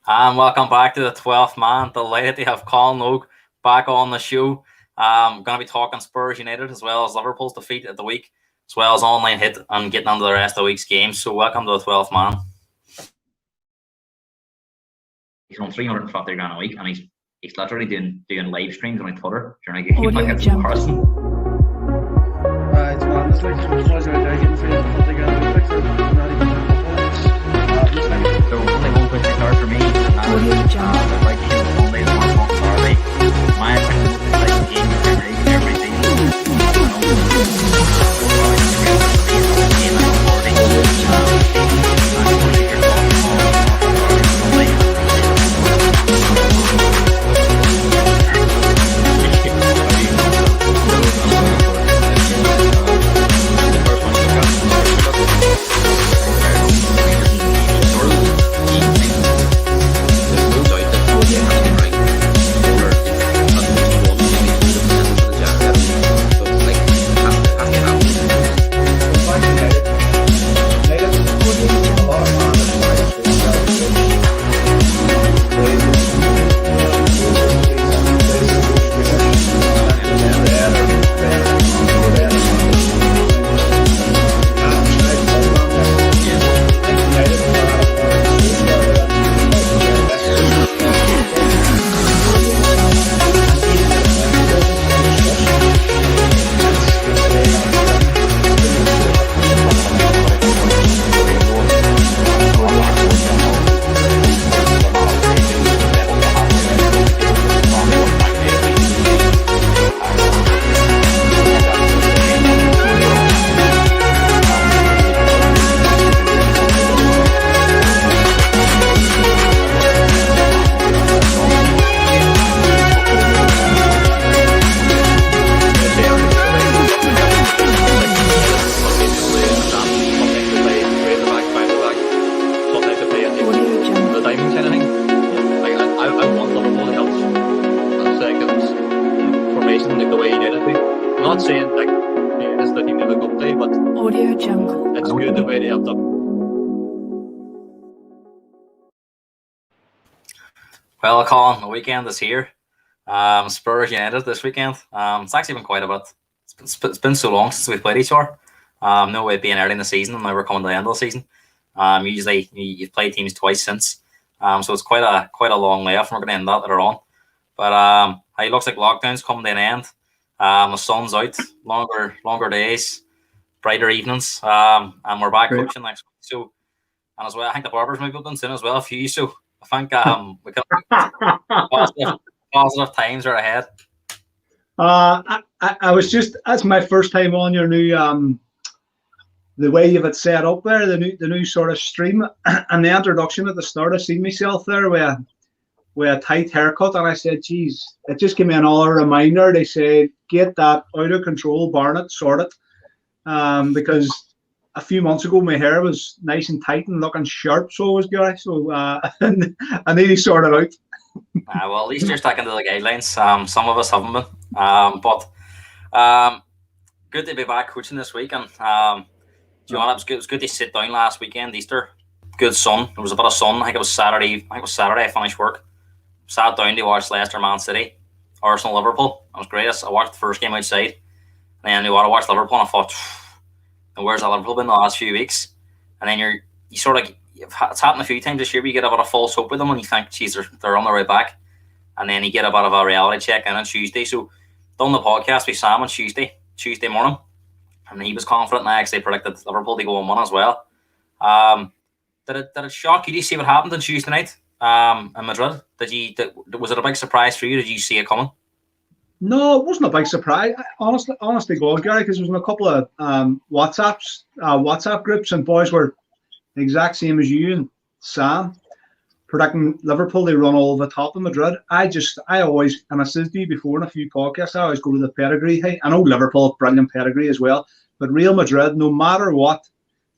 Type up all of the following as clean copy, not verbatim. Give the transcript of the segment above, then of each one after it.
And welcome back to the 12th man. Delighted to have Colin Logue back on the show. Going to be talking Spurs United as well as Liverpool's defeat at the week, as well as online hit and getting on to the rest of the week's games. So welcome to the 12th man. He's on 350 grand a week, and he's literally doing live streams on Twitter during a game like it's in person. It's madness, like, so it's out there getting 350 grand a week, like, not even so only one quick card for me. Like only the one Saturday. My opinion is like the game every Well, Colin, the weekend is here. Spurs United this weekend. It's actually been quite a bit. It's been so long since we've played each other. No way being early in the season, and now we're coming to the end of the season. Usually you've played teams twice since. So it's quite a long layoff, and we're going to end that later on. But it looks like lockdown's coming to an end. The sun's out, longer days, brighter evenings, and we're back coaching next week. So, and as well, I think the barbers might be open soon as well. A few, so I think we can positive times are ahead. I was just, that's my first time on your new the way you've it set up there, the new sort of stream, and the introduction at the start. I seen myself there with a tight haircut, and I said, geez, it just gave me another reminder. They said, get that out of control Barnett sorted, because a few months ago my hair was nice and tight and looking sharp, so it was good. So I need to sort it out. Well, at least you're sticking to the guidelines. Some of us haven't been, but good to be back coaching this week. And it was good to sit down last weekend, Easter. Good sun. There was a bit of sun. I think it was Saturday. I finished work. Sat down to watch Leicester Man City, Arsenal Liverpool. It was great. I watched the first game outside, and then I watched Liverpool, and I thought, where's that Liverpool been the last few weeks? And then it's happened a few times this year. You get a bit of false hope with them, and you think, geez, they're on their way back, and then you get a bit of a reality check in on Tuesday. So done the podcast with Sam on Tuesday morning, and he was confident, and I actually predicted Liverpool to go on 1 as well. Did it shock you to see what happened on Tuesday night in Madrid? Was it a big surprise for you? Did you see it coming? No, it wasn't a big surprise. Honestly, God, Gary, because there was in a couple of WhatsApp groups, and boys were the exact same as you and Sam, predicting Liverpool they run all the top of Madrid. I always, and I said to you before in a few podcasts, I always go to the pedigree. Hey, I know Liverpool, brilliant pedigree as well, but Real Madrid, no matter what,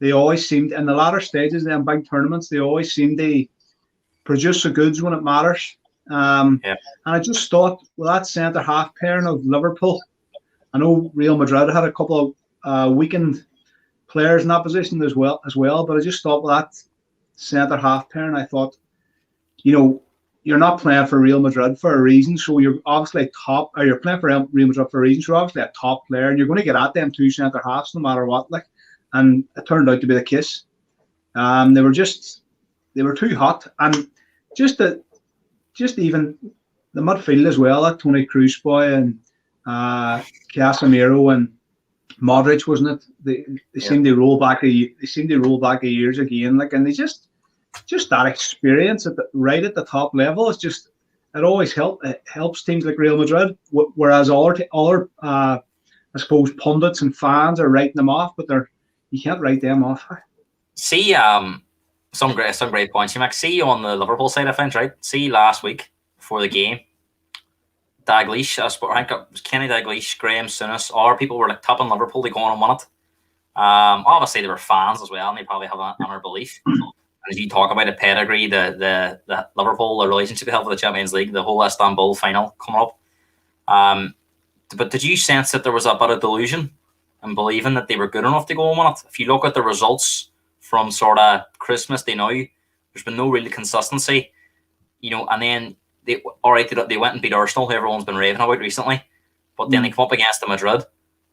they always seemed, in the latter stages, them big tournaments, they always seem to produce the goods when it matters. And I just thought, well, that centre half pairing of Liverpool, I know Real Madrid had a couple of weakened players in that position as well, but I just thought, well, that centre half pairing, I thought, you're not playing for Real Madrid for a reason. So you're obviously top, or you're playing for Real Madrid for a reason. So you're obviously a top player, and you're going to get at them two centre halves no matter what. And it turned out to be the case. They were too hot, and just even the midfield as well. Toni Kroos boy and Casemiro and Modric, wasn't it? They seem to roll back a years again. And they just that experience right at the top level is just, it always helps teams like Real Madrid. Whereas other I suppose pundits and fans are writing them off, but you can't write them off. See, some great points you make. See on the Liverpool side of things, right? See last week before the game, Dalglish, I think it was Kenny Dalglish, Graham Souness, all people were like topping Liverpool to go on and win it. Obviously, they were fans as well, and they probably have an inner belief. And as you talk about the pedigree, the Liverpool, the relationship they have with the Champions League, the whole Istanbul final coming up. But did you sense that there was a bit of delusion and believing that they were good enough to go and win it? If you look at the results from sort of Christmas to now, there's been no real consistency, and then they went and beat Arsenal, who everyone's been raving about recently, but then they come up against the Madrid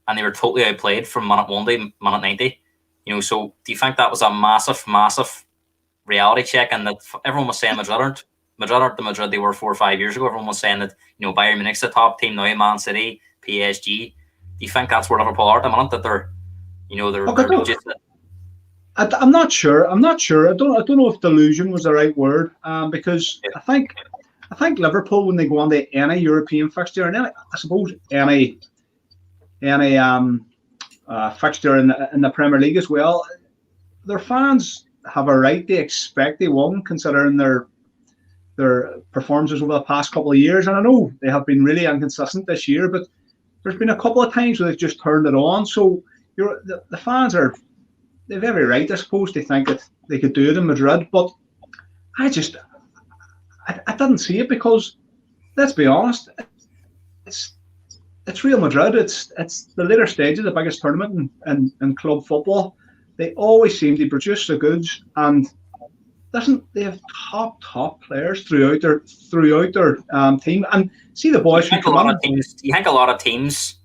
and they were totally outplayed from minute 1 to minute 90. So do you think that was a massive reality check, and that everyone was saying Madrid aren't the Madrid they were 4 or 5 years ago? Everyone was saying that Bayern Munich's the top team now, Man City, PSG. Do you think that's where Liverpool are at the moment, that they're just? I'm not sure. I don't know if delusion was the right word, because I think Liverpool, when they go on to any European fixture, and I suppose any fixture in the Premier League as well, their fans have a right to expect they won, considering their performances over the past couple of years. And I know they have been really inconsistent this year, but there's been a couple of times where they've just turned it on. So the fans they've every right, I suppose, to think that they could do it in Madrid. But I didn't see it, because let's be honest, it's Real Madrid. It's the later stage of the biggest tournament in club football. They always seem to produce the goods, and they have top players throughout their team. And see the boys who come on. You think a lot of teams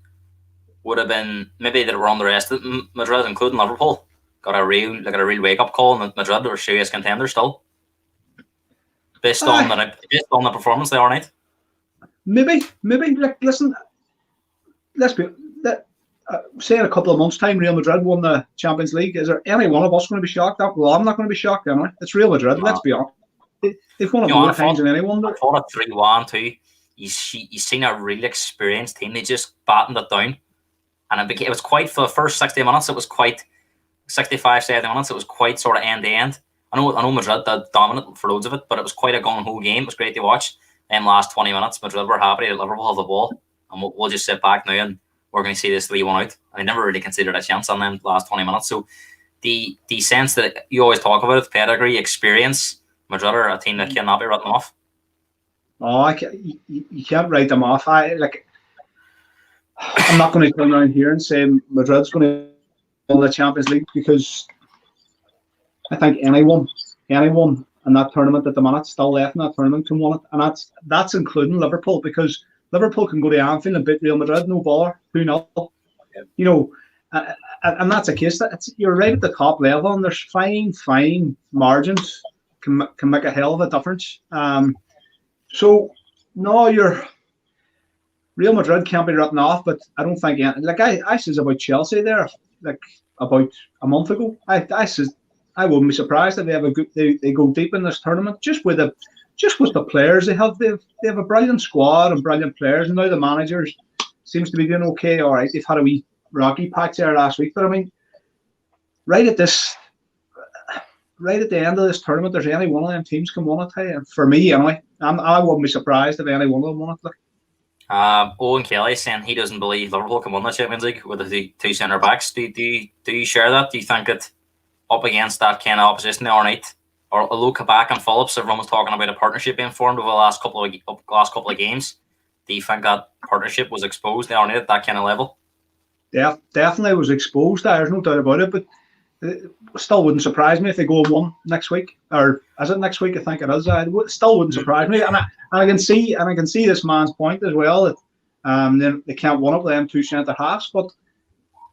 would have been, maybe that were on the rest of Madrid, including Liverpool, got a real wake up call, and Madrid were serious contenders still, based on the performance they are night. Maybe. Listen, say in a couple of months' time, Real Madrid won the Champions League. Is there any one of us going to be shocked? Well, I'm not going to be shocked, am I? It's Real Madrid. Let's be honest. They've won it more times than anyone. I thought a 3-1 too. You've seen a really experienced team. They just battened it down, and it was quite, for the first 60 minutes. It was quite 65, 70 minutes. It was quite sort of end to end. I know Madrid did dominant for loads of it, but it was quite a gung-ho game. It was great to watch. Then last 20 minutes, Madrid were happy that Liverpool have the ball, and we'll just sit back now and we're going to see this 3-1 out. And they never really considered a chance on them last 20 minutes. So the sense that you always talk about, pedigree, experience, Madrid are a team that cannot be written off. Oh, you can't write them off. I'm not going to come around here and say Madrid's going to win the Champions League, because I think anyone in that tournament at the minute, still left in that tournament, can win it, and that's including Liverpool, because Liverpool can go to Anfield and beat Real Madrid, no bother, 2-0. And that's a case that you're right at the top level, and there's fine margins can make a hell of a difference. So no, Real Madrid can't be written off, but I don't think, like I said about Chelsea there, like about a month ago, I said I wouldn't be surprised if they go deep in this tournament, just with the players they have. They have a brilliant squad and brilliant players, and now the managers seems to be doing okay. All right, they've had a wee rocky patch there last week, but I mean, right at the end of this tournament, there's any one of them teams can win it. And for me, anyway, I wouldn't be surprised if any one of them won it. Owen Kelly saying he doesn't believe Liverpool can win the Champions League with the two centre backs. Do you share that? Do you think that up against that kind of opposition the other night, or Luke Kabak and Phillips, everyone was talking about a partnership being formed over the last couple of games? Do you think that partnership was exposed the other night at that kind of level? Yeah, definitely was exposed. There's no doubt about it. But It still wouldn't surprise me if they go 1 next week, or is it next week? I think it is. It still wouldn't surprise me, and I can see this man's point as well that they can't one up them 2 centre halves, but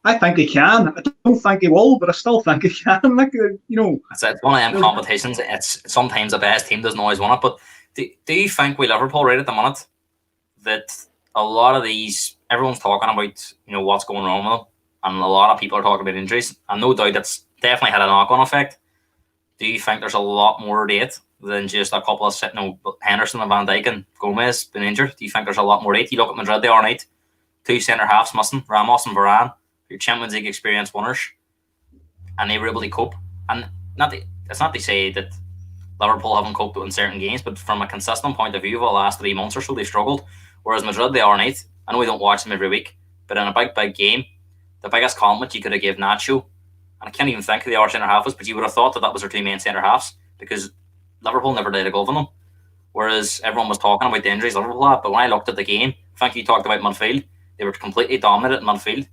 I think they can. I don't think they will, but I still think they can. It's one of them competitions. It's sometimes the best team doesn't always win it, but do you think with Liverpool right at the minute that a lot of these, everyone's talking about what's going wrong with them, and a lot of people are talking about injuries, and no doubt that's definitely had a knock-on effect. Do you think there's a lot more to it than just a couple of Henderson and Van Dijk and Gomez been injured? Do you think there's a lot more to it? You look at Madrid the other night, 2 centre halves missing, Ramos and Varane, your Champions League experience winners, and they were able to cope. And it's not to say that Liverpool haven't coped in certain games, but from a consistent point of view, over the last 3 months or so, they've struggled. Whereas Madrid the other night, I know we don't watch them every week, but in a big game, the biggest compliment you could have given Nacho, and I can't even think who the other centre half was, but you would have thought that was their 2 main centre halves, because Liverpool never laid a glove on them. Whereas everyone was talking about the injuries Liverpool had, but when I looked at the game, I think you talked about midfield, they were completely dominated in midfield.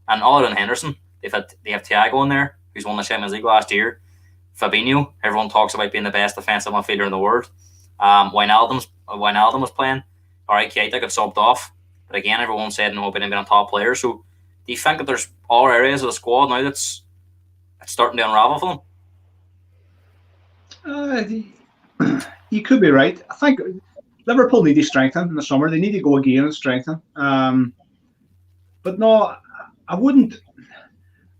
And other than Henderson, they have Thiago in there, who's won the Champions League last year. Fabinho, everyone talks about being the best defensive midfielder in the world. Wijnaldum was playing. All right, Keita got subbed off, but again, everyone said no about him being a top player. So, do you think that there's all areas of the squad now that's starting to unravel for them? You could be right. I think Liverpool need to strengthen in the summer. They need to go again and strengthen. But no, I wouldn't.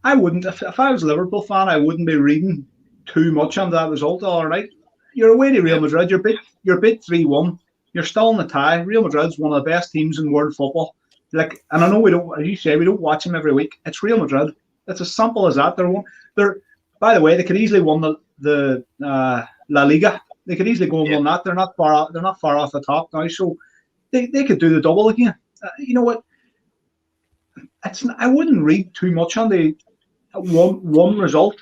If I was a Liverpool fan, I wouldn't be reading too much on that result. All right, you're away to Real Madrid. You're beat 3-1. You're still in the tie. Real Madrid's one of the best teams in world football. And I know we don't, as you say, we don't watch them every week. It's Real Madrid. It's as simple as that. By the way, they could easily win the La Liga. They could easily go and win that. They're not far off the top now, so they could do the double again. You know what? I wouldn't read too much on the one result.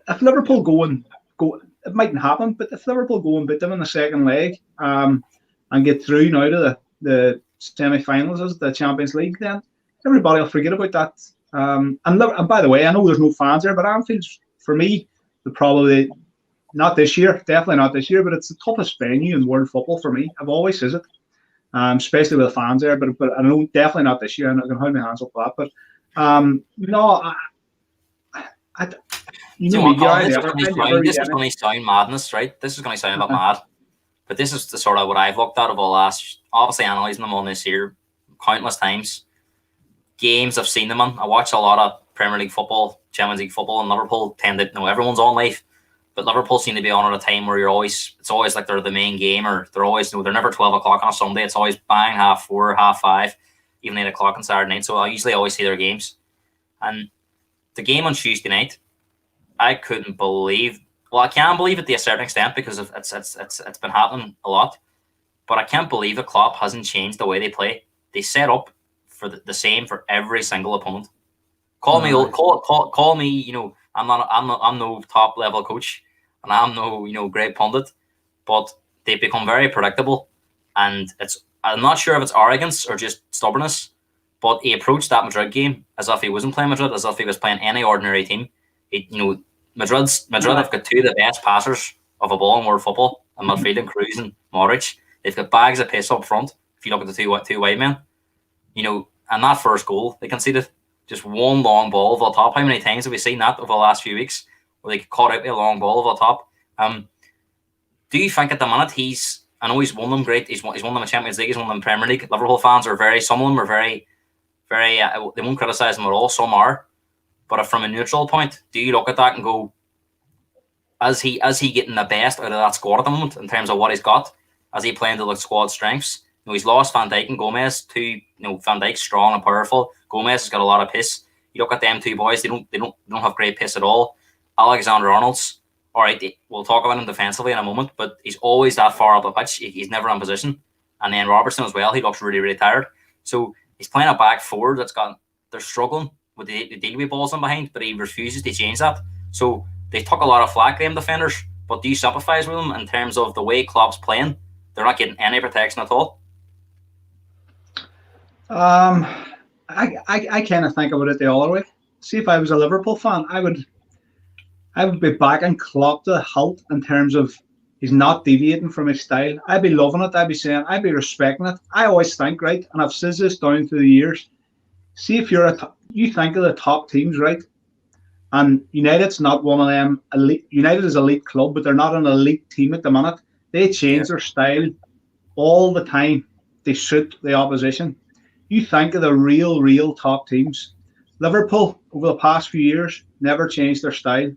If Liverpool go, it mightn't happen, but if Liverpool go and beat them in the second leg and get through now to the semi-finals as the Champions League, then everybody will forget about that. And by the way, I know there's no fans there, but Anfield's, for me, probably not this year, definitely not this year, but it's the toughest venue in world football for me. I've always said it. Especially with the fans there, but I know definitely not this year. I'm not going to hold my hands up for that. But no, this is going to sound madness, right? This is going to sound a bit mad, but this is the sort of what I've looked at over the last, obviously analysing them on this year countless times. Games I've seen them in. I watch a lot of Premier League football, Champions League football, and Liverpool tend to everyone's on live. But Liverpool seem to be on at a time where it's always like they're the main game, or they're always, they're never 12 o'clock on a Sunday. It's always bang, 4:30, 5:30, even 8 o'clock on Saturday night. So I usually always see their games. And the game on Tuesday night, I couldn't believe. Well, I can believe it to a certain extent because it's been happening a lot. But I can't believe that Klopp hasn't changed the way they play. They set up for the same for every single opponent. Call me, I'm no top level coach, and I'm no great pundit, but they've become very predictable, and I'm not sure if it's arrogance or just stubbornness, but he approached that Madrid game as if he wasn't playing Madrid, as if he was playing any ordinary team. Madrid have got 2 of the best passers of a ball in world football, and midfield and Cruz and Modric. They've got bags of pace up front. If you look at the two wide men, and that first goal they conceded. Just one long ball over the top. How many times have we seen that over the last few weeks where they caught out with a long ball over the top? Do you think at the minute I know he's won them great. He's won them in Champions League. He's won them in Premier League. Liverpool fans are some of them are very, very, they won't criticise him at all. Some are. But from a neutral point, do you look at that and go, is he getting the best out of that squad at the moment in terms of what he's got? Is he playing to the squad strengths? He's lost Van Dijk and Gomez. Van Dijk's strong and powerful. Gomez has got a lot of pace. You look at them 2 boys; they don't have great pace at all. Alexander-Arnold's all right. We'll talk about him defensively in a moment, but he's always that far up the pitch. He's never in position. And then Robertson as well. He looks really, really tired. So he's playing a back four they're struggling with the deal with balls in behind, but he refuses to change that. So they took a lot of flack, them defenders. But do you sympathise with them in terms of the way Klopp's playing? They're not getting any protection at all. I kind of think about it the other way. See, if I was a Liverpool fan, I would I would be backing Klopp to halt in terms of he's not deviating from his style. I'd be loving it. I'd be saying, I'd be respecting it. I always think, right, and I've said this down through the years. See if you think of the top teams, right? And United's not one of them. Elite, United is an elite club, but they're not an elite team at the minute. They Yeah. change their style all the time. They suit the opposition. You think of the real top teams. Liverpool, over the past few years, never changed their style.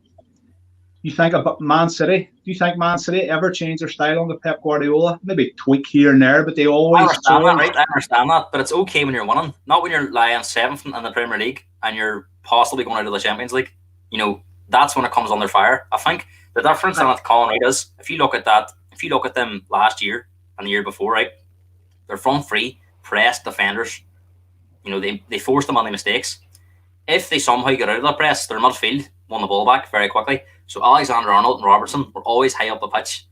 You think about Man City. Do you think Man City ever changed their style under Pep Guardiola? Maybe tweak here and there, but they I always. It's understand that, always right? I understand that, but it's okay when you're winning, not when you're lying seventh in the Premier League and you're possibly going out of the Champions League. That's when it comes under fire. I think the difference in it, Colin, right, is if you look at them last year and the year before, right, they're front three, press defenders. They force them on the mistakes. If they somehow get out of the press, their midfield won the ball back very quickly. So Alexander-Arnold and Robertson were always high up the pitch.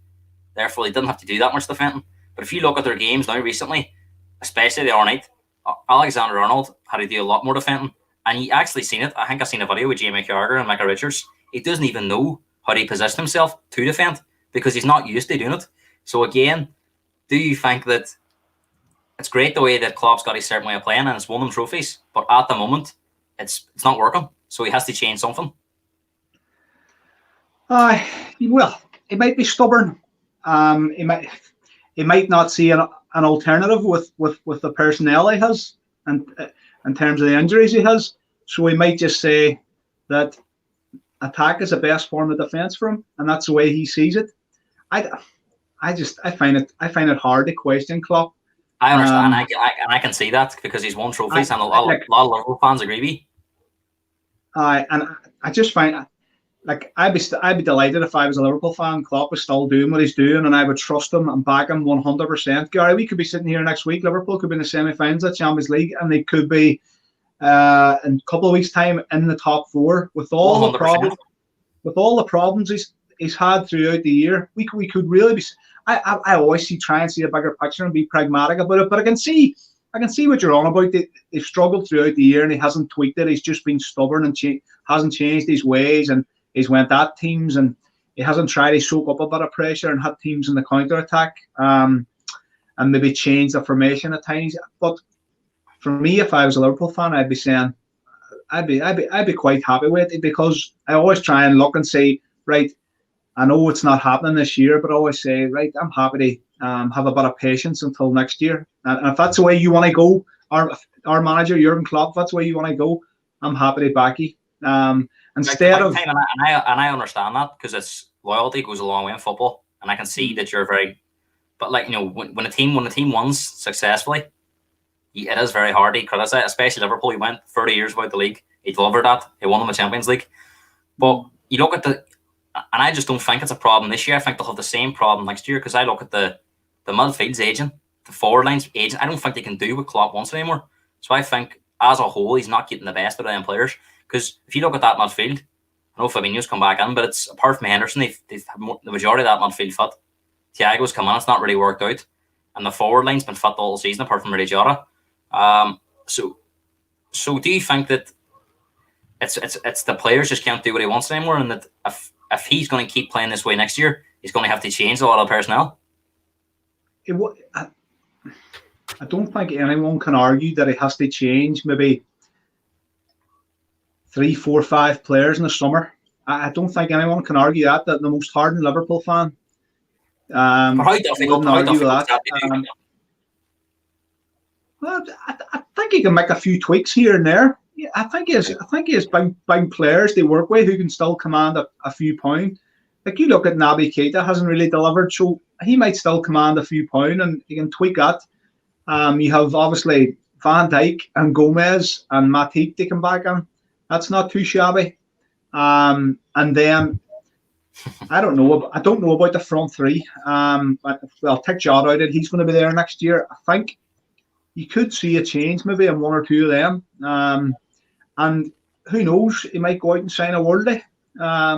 Therefore, they didn't have to do that much defending. But if you look at their games now recently, especially the other night, Alexander-Arnold had to do a lot more defending. And he actually seen it. I think I seen a video with Jamie Carragher and Micah Richards. He doesn't even know how to position himself to defend because he's not used to doing it. So again, do you think that it's great the way that Klopp's got a certain way of playing and it's won them trophies, but at the moment, it's not working. So he has to change something. Well, he might be stubborn. He might not see an alternative with the personnel he has, and in terms of the injuries he has. So he might just say that attack is the best form of defence for him, and that's the way he sees it. I find it hard to question Klopp. I understand, I can see that because he's won trophies, and a lot of Liverpool fans agree with you. And I just find, like, I'd be delighted if I was a Liverpool fan. Klopp was still doing what he's doing, and I would trust him and back him 100%. Gary, we could be sitting here next week. Liverpool could be in the semi-finals of the Champions League, and they could be in a couple of weeks' time in the top four with all 100%. The problems. With all the problems he's had throughout the year, we could really be. I always try and see a bigger picture and be pragmatic about it, but I can see what you're on about. They've struggled throughout the year and he hasn't tweaked it. He's just been stubborn and hasn't changed his ways, and he's went at teams and he hasn't tried to soak up a bit of pressure and had teams in the counter attack, and maybe change the formation at times. But for me, if I was a Liverpool fan, I'd be saying I'd be quite happy with it, because I always try and look and say, right, I know it's not happening this year, but I always say, right, I'm happy to have a bit of patience until next year. And if that's the way you want to go, our manager, Jurgen Klopp, if that's the way you want to go, I'm happy to back you. Instead of... I understand that, because it's loyalty goes a long way in football. And I can see that you're very... But, like, when a team wins successfully, it is very hard to criticise, especially Liverpool. He went 30 years without the league. He delivered that. He won them the Champions League. But you look at and I just don't think it's a problem this year. I think they'll have the same problem next year, because I look at the midfield's aging, the forward line's aging. I don't think they can do what Klopp wants anymore. So I think, as a whole, he's not getting the best out of them players. Because if you look at that midfield, I know Fabinho's come back in, but it's apart from Henderson, they've had the majority of that midfield fit. Thiago's come in, it's not really worked out. And the forward line's been fit all season, apart from Rudy Jota. So do you think that it's the players just can't do what he wants anymore, and that if he's going to keep playing this way next year, he's going to have to change a lot of personnel? I don't think anyone can argue that he has to change maybe 3, 4, 5 players in the summer. I don't think anyone can argue that the most hardened Liverpool fan. How difficult that? Well, I think he can make a few tweaks here and there. Yeah, I think he has big players they work with who can still command a few pounds. Like, you look at Naby Keita, hasn't really delivered, so he might still command a few pounds, and he can tweak that. You have obviously Van Dijk and Gomez and Matip they come back on. That's not too shabby. And then I don't know about the front three. But well, take Jota out. He's going to be there next year. I think you could see a change maybe in 1 or 2 of them. And who knows? He might go out and sign a worldie.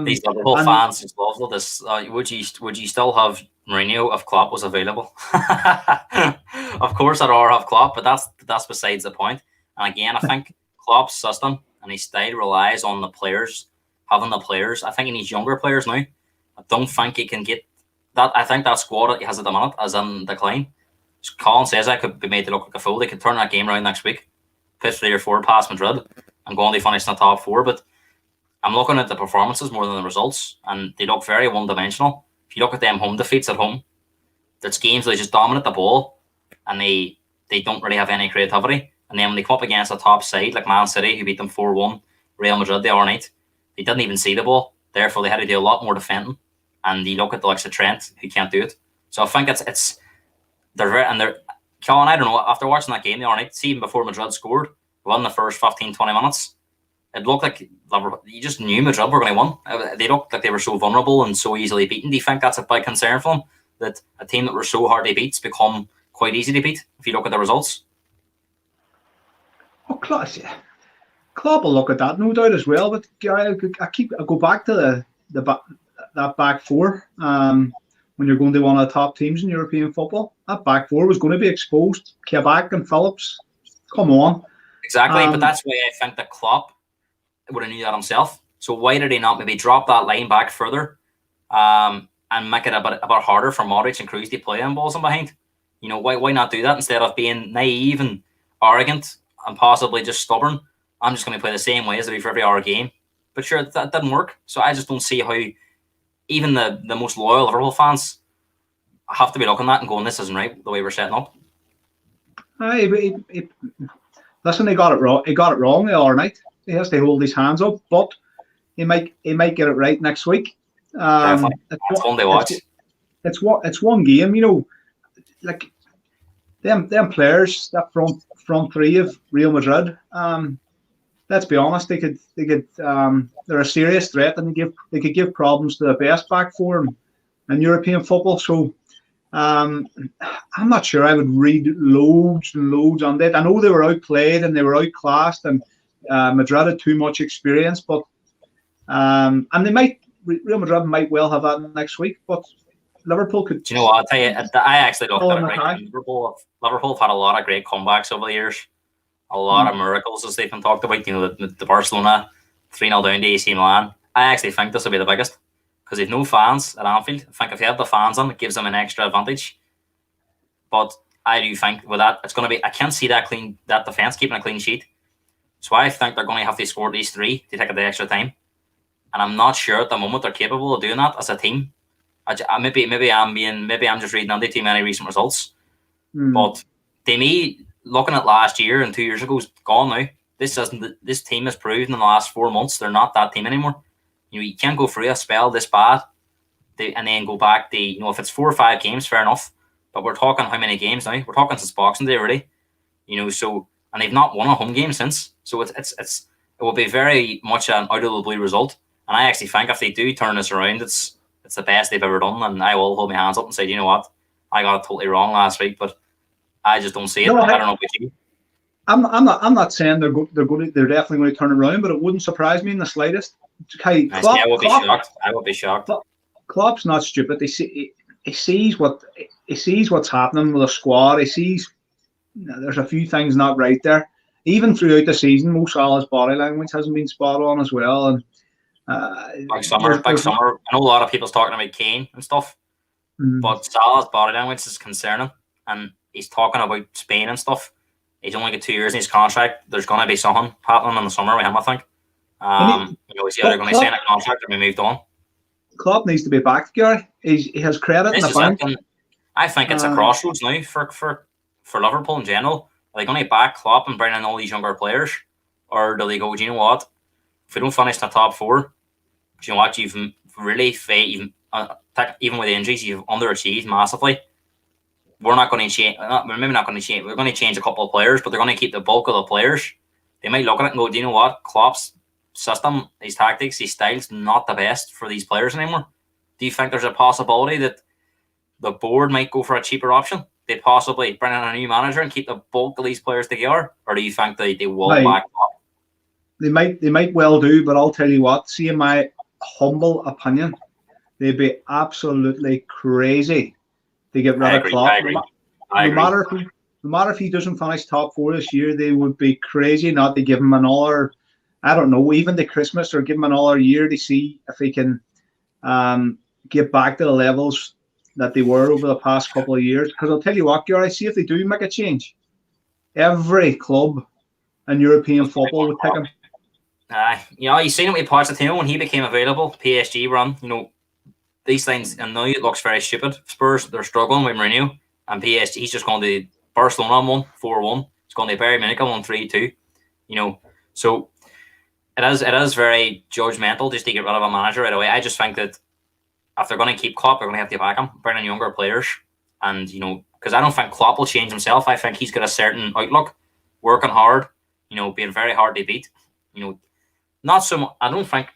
These Liverpool fans just love this. Would you still have Mourinho if Klopp was available? Of course, I'd rather have Klopp, but that's besides the point. And again, I think Klopp's system and his style relies on the players having the players. I think he needs younger players now. I don't think he can get that. I think that squad that he has at the minute is in decline. Colin says I could be made to look like a fool. They could turn that game around next week, pitch 3 or 4 past Madrid, and go on to finish in the top 4. But I'm looking at the performances more than the results, and they look very one-dimensional. If you look at them home defeats at home, there's games where they just dominate the ball, and they don't really have any creativity. And then when they come up against a top side like Man City, who beat them 4-1, Real Madrid the other night, they didn't even see the ball. Therefore, they had to do a lot more defending. And you look at the likes of Trent, who can't do it. So I think they're Colin, I don't know, after watching that game the other night, see even before Madrid scored, won the first 15, 20 minutes, it looked like you just knew Madrid were going to win. They looked like they were so vulnerable and so easily beaten. Do you think that's a big concern for them, that a team that were so hard to beat's become quite easy to beat if you look at the results? Oh, Klopp will look at that, no doubt, as well. But I go back to that back four. When you're going to one of the top teams in European football, that back four was going to be exposed. Quebec and Phillips, come on. Exactly, but that's why I think that Klopp would have knew that himself. So why did he not maybe drop that line back further, and make it a bit harder for Modric and Kroos to play them balls in behind? You know, why not do that instead of being naive and arrogant and possibly just stubborn? I'm just going to play the same way as I do for every other game. But sure, that didn't work. So I just don't see how even the most loyal Liverpool fans have to be looking at that and going, this isn't right, the way we're setting up. Listen, he got it wrong. He got it wrong the other night. He has to hold his hands up, but he might get it right next week. That's one to watch. It's one game, you know. Like them players, that front three of Real Madrid. Let's be honest, they could they're a serious threat, and they could give problems to the best back four in European football. So I'm not sure I would read loads and loads on that. I know they were outplayed and they were outclassed, and Madrid had too much experience, but and Real Madrid might well have that next week, but Liverpool could. Do you know what? I'll tell you, I actually looked at it right. Liverpool have had a lot of great comebacks over the years. A lot of miracles, as they've been talked about. You know, the Barcelona 3-0 down to AC Milan. I actually think this will be the biggest, because they've no fans at Anfield. I think if you have the fans on, it gives them an extra advantage. But I do think with that, it's going to be. I can't see that defense keeping a clean sheet. So I think they're going to have to score at least 3 to take the extra time. And I'm not sure at the moment they're capable of doing that as a team. Maybe I'm just reading into too many recent results. But to me, looking at last year and 2 years ago is gone now. This team has proved in the last 4 months they're not that team anymore. You know, you can't go through a spell this bad and then go back to, you know, if it's 4 or 5 games, fair enough. But we're talking how many games now? We're talking since Boxing Day already. You know, so, and they've not won a home game since. So it will be very much an out of the blue result. And I actually think if they do turn this around, it's the best they've ever done. And I will hold my hands up and say, you know what, I got it totally wrong last week, but I just don't see it. I don't know about you. I'm not saying they're definitely going to turn it around, but it wouldn't surprise me in the slightest. I would be shocked. Klopp's not stupid. He sees what's happening with the squad. He sees there's a few things not right there. Even throughout the season, Mo Salah's body language hasn't been spot on as well. And Big summer. I know a lot of people's talking about Kane and stuff, but Salah's body language is concerning, and he's talking about Spain and stuff. He's only got 2 years in his contract. There's going to be something happening in the summer with him, I think. He's either going to sign a contract or be moved on. Klopp needs to be back, Gary. He has credit in the bank. I think it's a crossroads now for Liverpool in general. Are they going to back Klopp and bring in all these younger players, or do they go, do you know what? If we don't finish in the top 4, do you know what? You've really even with the injuries, you've underachieved massively. We're not going to change. Maybe not going to change. We're going to change a couple of players, but they're going to keep the bulk of the players. They might look at it and go, do you know what? Klopp's system, his tactics, his style's not the best for these players anymore. Do you think there's a possibility that the board might go for a cheaper option? They possibly bring in a new manager and keep the bulk of these players together? Or do you think they will back up? They might well do, but I'll tell you what, see, in my humble opinion, they'd be absolutely crazy to get rid of Klopp. No matter if he doesn't finish top 4 this year, they would be crazy not to give him another I don't know, even to Christmas or give him another year to see if he can get back to the levels that they were over the past couple of years. Because I'll tell you what, Gary, see if they do make a change, every club in European football would take him. You seen it with Pochettino when he became available. PSG run, these things, and now it looks very stupid. Spurs, they're struggling with Mourinho, and PSG, he's just going to Barcelona on 4-1. It's going to Bayern Munich on 3-2. So it is very judgmental just to get rid of a manager right away. I just think that if they're going to keep Klopp, they're going to have to back him, bring in younger players, and because I don't think Klopp will change himself. I think he's got a certain outlook, working hard, being very hard to beat. Not so much. I don't think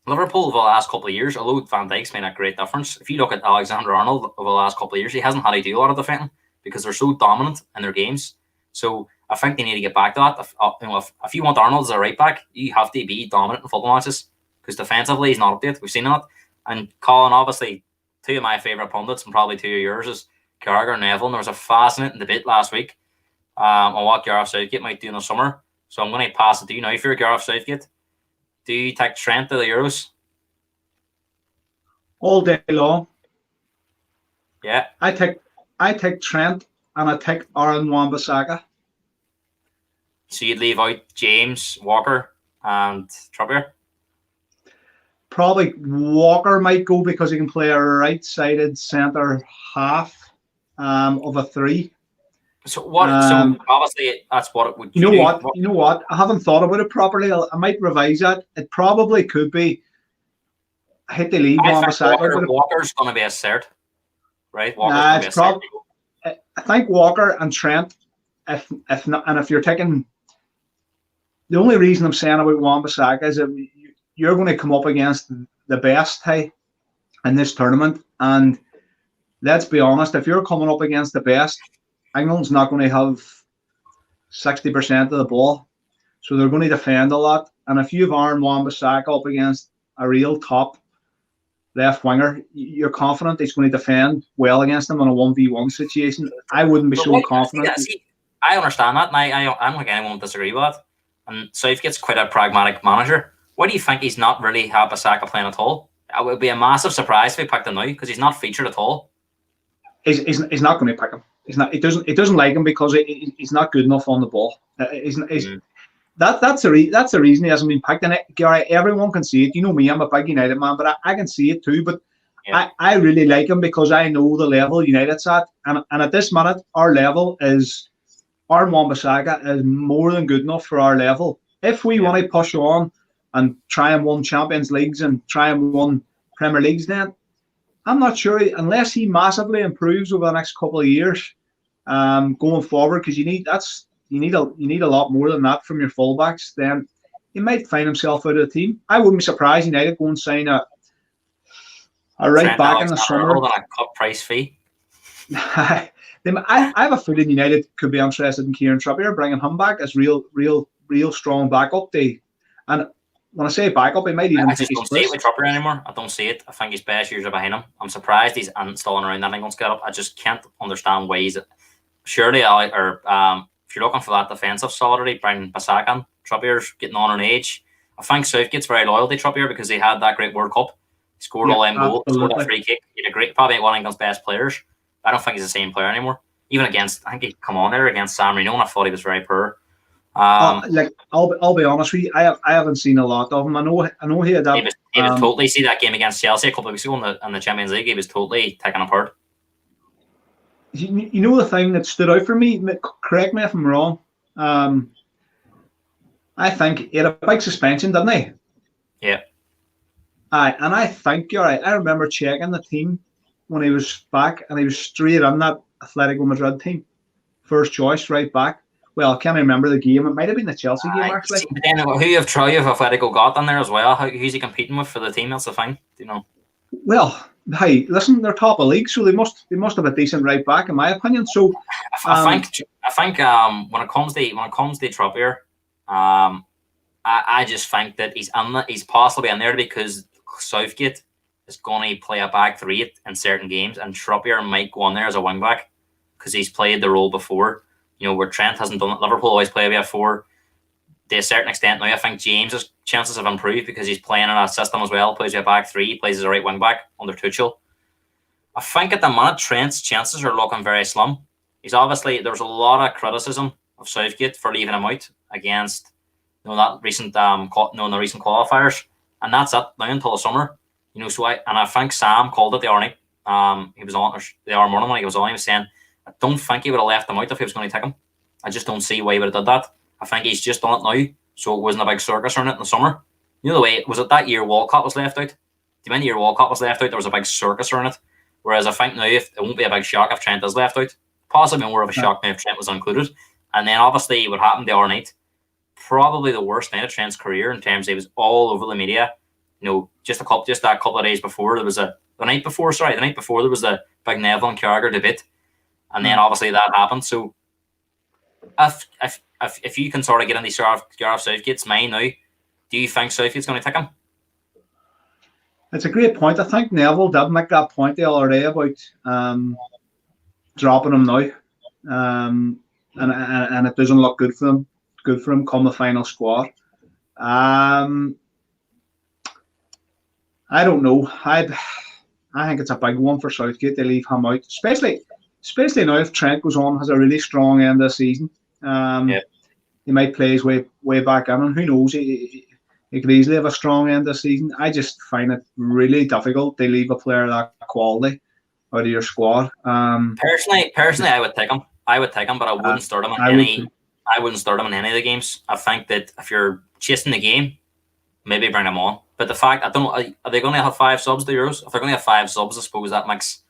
Liverpool over the last couple of years, although Van Dijk's made a great difference. If you look at Alexander-Arnold over the last couple of years, he hasn't had to do a lot of defending because they're so dominant in their games. So I think they need to get back to that. If you want Arnold as a right back, you have to be dominant in football matches because defensively he's not up to it. We've seen that. And Colin, obviously, two of my favourite pundits and probably two of yours is Carragher and Neville. And there was a fascinating debate last week on what Gareth Southgate might do in the summer. So I'm going to pass it to you now. If you're Gareth Southgate, do you take Trent to the Euros? All day long. Yeah. I take Trent and I take Aaron Wan-Bissaka. So you'd leave out James, Walker and Trippier? Probably Walker might go because he can play a right-sided centre half of a three. So what? So obviously that's what it would. You know what? I haven't thought about it properly. I might revise that. It probably could be. I hate to leave Wan-Bissaka. Walker's going to be a cert, right? I think Walker and Trent. If not, and if you're taking, the only reason I'm saying about Wan-Bissaka is that you're going to come up against the best in this tournament, and let's be honest, if you're coming up against the best, England's not going to have 60% of the ball, so they're going to defend a lot. And if you have Aaron Wan-Bissaka up against a real top left winger, you're confident he's going to defend well against them in a 1v1 situation. I wouldn't be so confident. I understand that, and I don't think anyone would disagree with that. And Southgate's quite a pragmatic manager. Why do you think he's not really had Bissaka playing at all? It would be a massive surprise if he picked him now because he's not featured at all. He's not going to pick him. He's not. It doesn't like him because he's not good enough on the ball. That's the reason he hasn't been picked. And Gary, everyone can see it. You know me, I'm a big United man, but I can see it too. But yeah. I really like him because I know the level United's at, and at this minute, our level is Aaron Wan-Bissaka is more than good enough for our level. If we want to push on and try and win Champions Leagues and try and win Premier Leagues, then I'm not sure unless he massively improves over the next couple of years, going forward, because you need a lot more than that from your fullbacks. Then he might find himself out of the team. I wouldn't be surprised United go and sign a right back in the summer. On a cut price fee. I have a feeling United could be interested in Kieran Trippier, bringing him back as real strong backup. And when I say backup, he might even. I just don't see it with Trippier anymore. I don't see it. I think his best years are behind him. I'm surprised he's stalling around that England's get up. I just can't understand why he's. Surely, if you're looking for that defensive solidity, bring Bissaka in. Trippier's getting on in age. I think Southgate's very loyal to Trippier because he had that great World Cup. He scored all them goals, scored a free kick. He had a great, probably one of England's best players. I don't think he's the same player anymore. Even against, I think he come on there against San Marino, and I thought he was very poor. I'll be honest with you, I haven't seen a lot of him. I know he had that. He was totally, see that game against Chelsea a couple of weeks ago in the Champions League. He was totally taken apart. You know the thing that stood out for me. Correct me if I'm wrong. I think he had a big suspension, didn't he? Yeah. And I think you're right. I remember checking the team when he was back, and he was straight on that Atletico Madrid team, first choice, right back. Well, I can't remember the game. It might have been the Chelsea game, actually. But then who have Atletico got on there as well? Who's he competing with for the team? That's the thing. Do you know? Well, hey, listen, they're top of league, so they must have a decent right back, in my opinion. So, I think when it comes to Trippier, I just think that he's possibly in there because Southgate is going to play a back three in certain games, and Trippier might go on there as a wing back because he's played the role before. You know, where Trent hasn't done it. Liverpool always play a 4. to a certain extent now, I think James's chances have improved because he's playing in a system as well. Plays a back three, plays as a right wing back under Tuchel. I think at the minute Trent's chances are looking very slim. He's obviously there was a lot of criticism of Southgate for leaving him out against that recent the recent qualifiers, and that's it now until the summer. So I think Sam called it the other night. He was on the hour morning when he was on. He was saying, I don't think he would have left him out if he was going to take him. I just don't see why he would have done that. I think he's just done it now, so it wasn't a big circus around it in the summer. The way was it that year Walcott was left out? The year Walcott was left out, there was a big circus around it. Whereas I think now it won't be a big shock if Trent is left out. Possibly more of a shock now if Trent was included. And then obviously what happened the other night, probably the worst night of Trent's career in terms of he was all over the media. Just that couple of days before there was the night before there was the big Neville and Carragher debate, and then obviously that happened. So if you can sort of get in the Gareth Southgate's mind now, do you think Southgate's going to take him? It's a great point. I think Neville did make that point the other day about dropping him now, and it doesn't look good for him. Good for him come the final squad. I don't know. I think it's a big one for Southgate to leave him out, especially now if Trent goes on, has a really strong end of the season. He might play his way back in, and who knows? He could easily have a strong end of the season. I just find it really difficult to leave a player of that quality out of your squad. Personally, I would take him. But I wouldn't start him I wouldn't start him in any of the games. I think that if you're chasing the game, maybe bring him on. But the fact, are they going to have 5 subs the Euros? If they're going to have 5 subs, I suppose that makes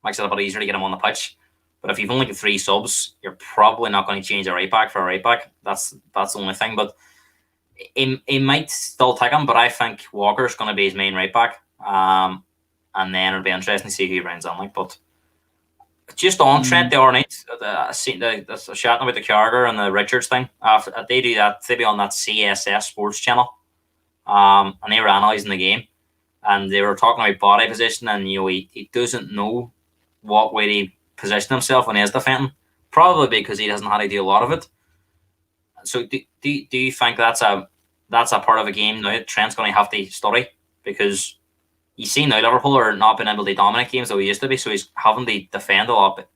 it a bit easier to get him on the pitch. But if you've only got 3 subs, you're probably not going to change a right back for a right back. That's the only thing. But he might still take him, but I think Walker's going to be his main right back. And then it'll be interesting to see who he runs on. But just on Trent the other night, I seen the chatting about the Carragher and the Richards thing. They do that. They be on that CSS Sports channel, and they were analysing the game, and they were talking about body position, and he doesn't know what way to position himself when he is defending, probably because he hasn't had to do a lot of it. So do you think that's a part of a game now that Trent's going to have to study? Because you see now Liverpool are not being able to dominate games that we used to be, so he's having to defend a lot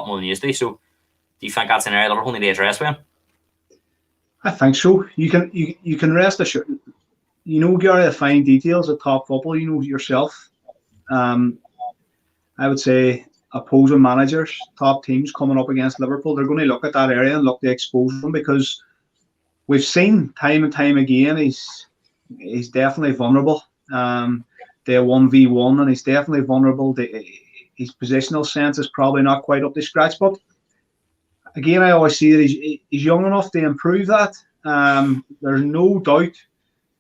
more than he used to. So do you think that's an area Liverpool need to address with him? I think so. You can rest assured. Gary, the fine details of top football, yourself. I would say opposing managers, top teams coming up against Liverpool, they're going to look at that area and look to expose them, because we've seen time and time again he's definitely vulnerable. They're 1v1, and he's definitely vulnerable. His positional sense is probably not quite up to scratch. But again, I always see that he's young enough to improve that. There's no doubt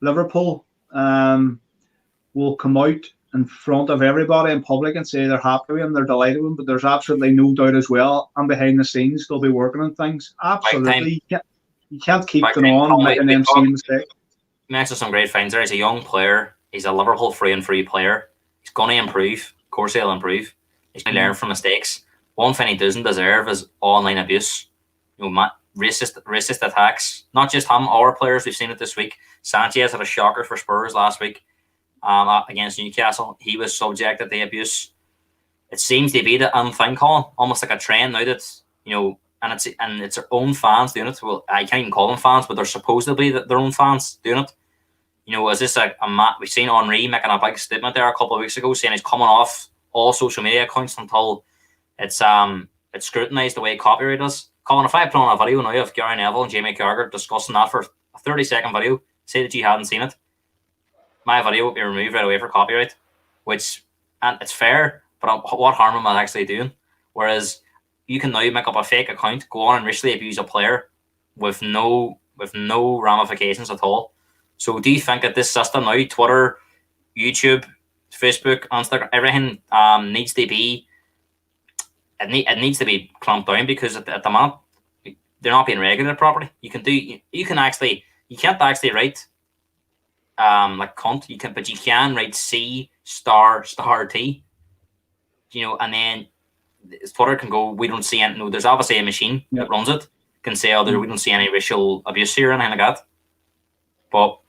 Liverpool will come out in front of everybody in public and say they're happy with him, they're delighted with him. But there's absolutely no doubt as well, and behind the scenes they'll be working on things. Absolutely, you can't keep going on and making them same mistake. He mentioned some great things there. He's a young player. He's a Liverpool free player. He's going to improve. Of course, he'll improve. He's going to learn from mistakes. One thing he doesn't deserve is online abuse. Racist attacks. Not just him, our players. We've seen it this week. Sanchez had a shocker for Spurs last week against Newcastle. He was subjected to abuse. It seems to be the thing, Colin, almost like a trend now that and it's their own fans doing it. Well, I can't even call them fans, but they're supposedly their own fans doing it. Is this we've seen Henry making a big statement there a couple of weeks ago saying he's coming off all social media accounts until it's scrutinised the way copyright is. Colin, if I put on a video now of Gary Neville and Jamie Carragher discussing that for a 30-second video, say that you hadn't seen it, my video would be removed right away for copyright, and it's fair, but what harm am I actually doing? Whereas you can now make up a fake account, go on and racially abuse a player with no ramifications at all. So do you think that this system now, Twitter, YouTube, Facebook, Instagram, everything needs to be needs to be clamped down, because at the moment they're not being regulated properly. You can't actually write like cunt, but you can write C***T, and then Twitter can go, we don't see anything. No, there's obviously a machine that runs it, can say, "Oh, we don't see any racial abuse here," and anything like that. But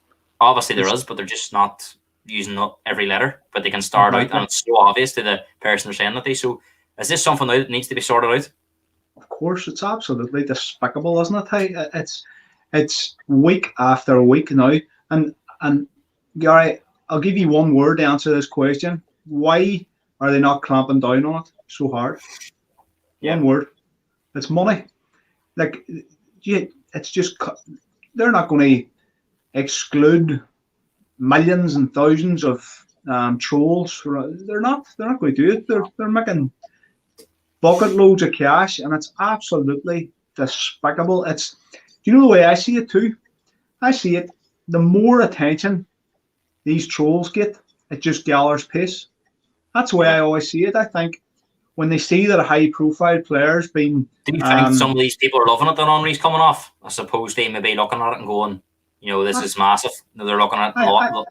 obviously there is, but they're just not using every letter. But they can start out, and it's so obvious to the person they're saying that they. So, is this something that needs to be sorted out? Of course, it's absolutely despicable, isn't it? Hey, it's week after week now, and Gary, I'll give you one word to answer this question. Why are they not clamping down on it so hard? One word. It's money. Like, it's just they're not going to exclude millions and thousands of trolls. They're not going to do it. They're making bucket loads of cash, and it's absolutely despicable. Do you know the way I see it too? I see it, the more attention these trolls get, it just gathers pace. That's the way I always see it. I think when they see that a high-profile player's been... Do you think some of these people are loving it that Henry's coming off? I suppose they may be looking at it and going, this is massive. They're looking at it a lot.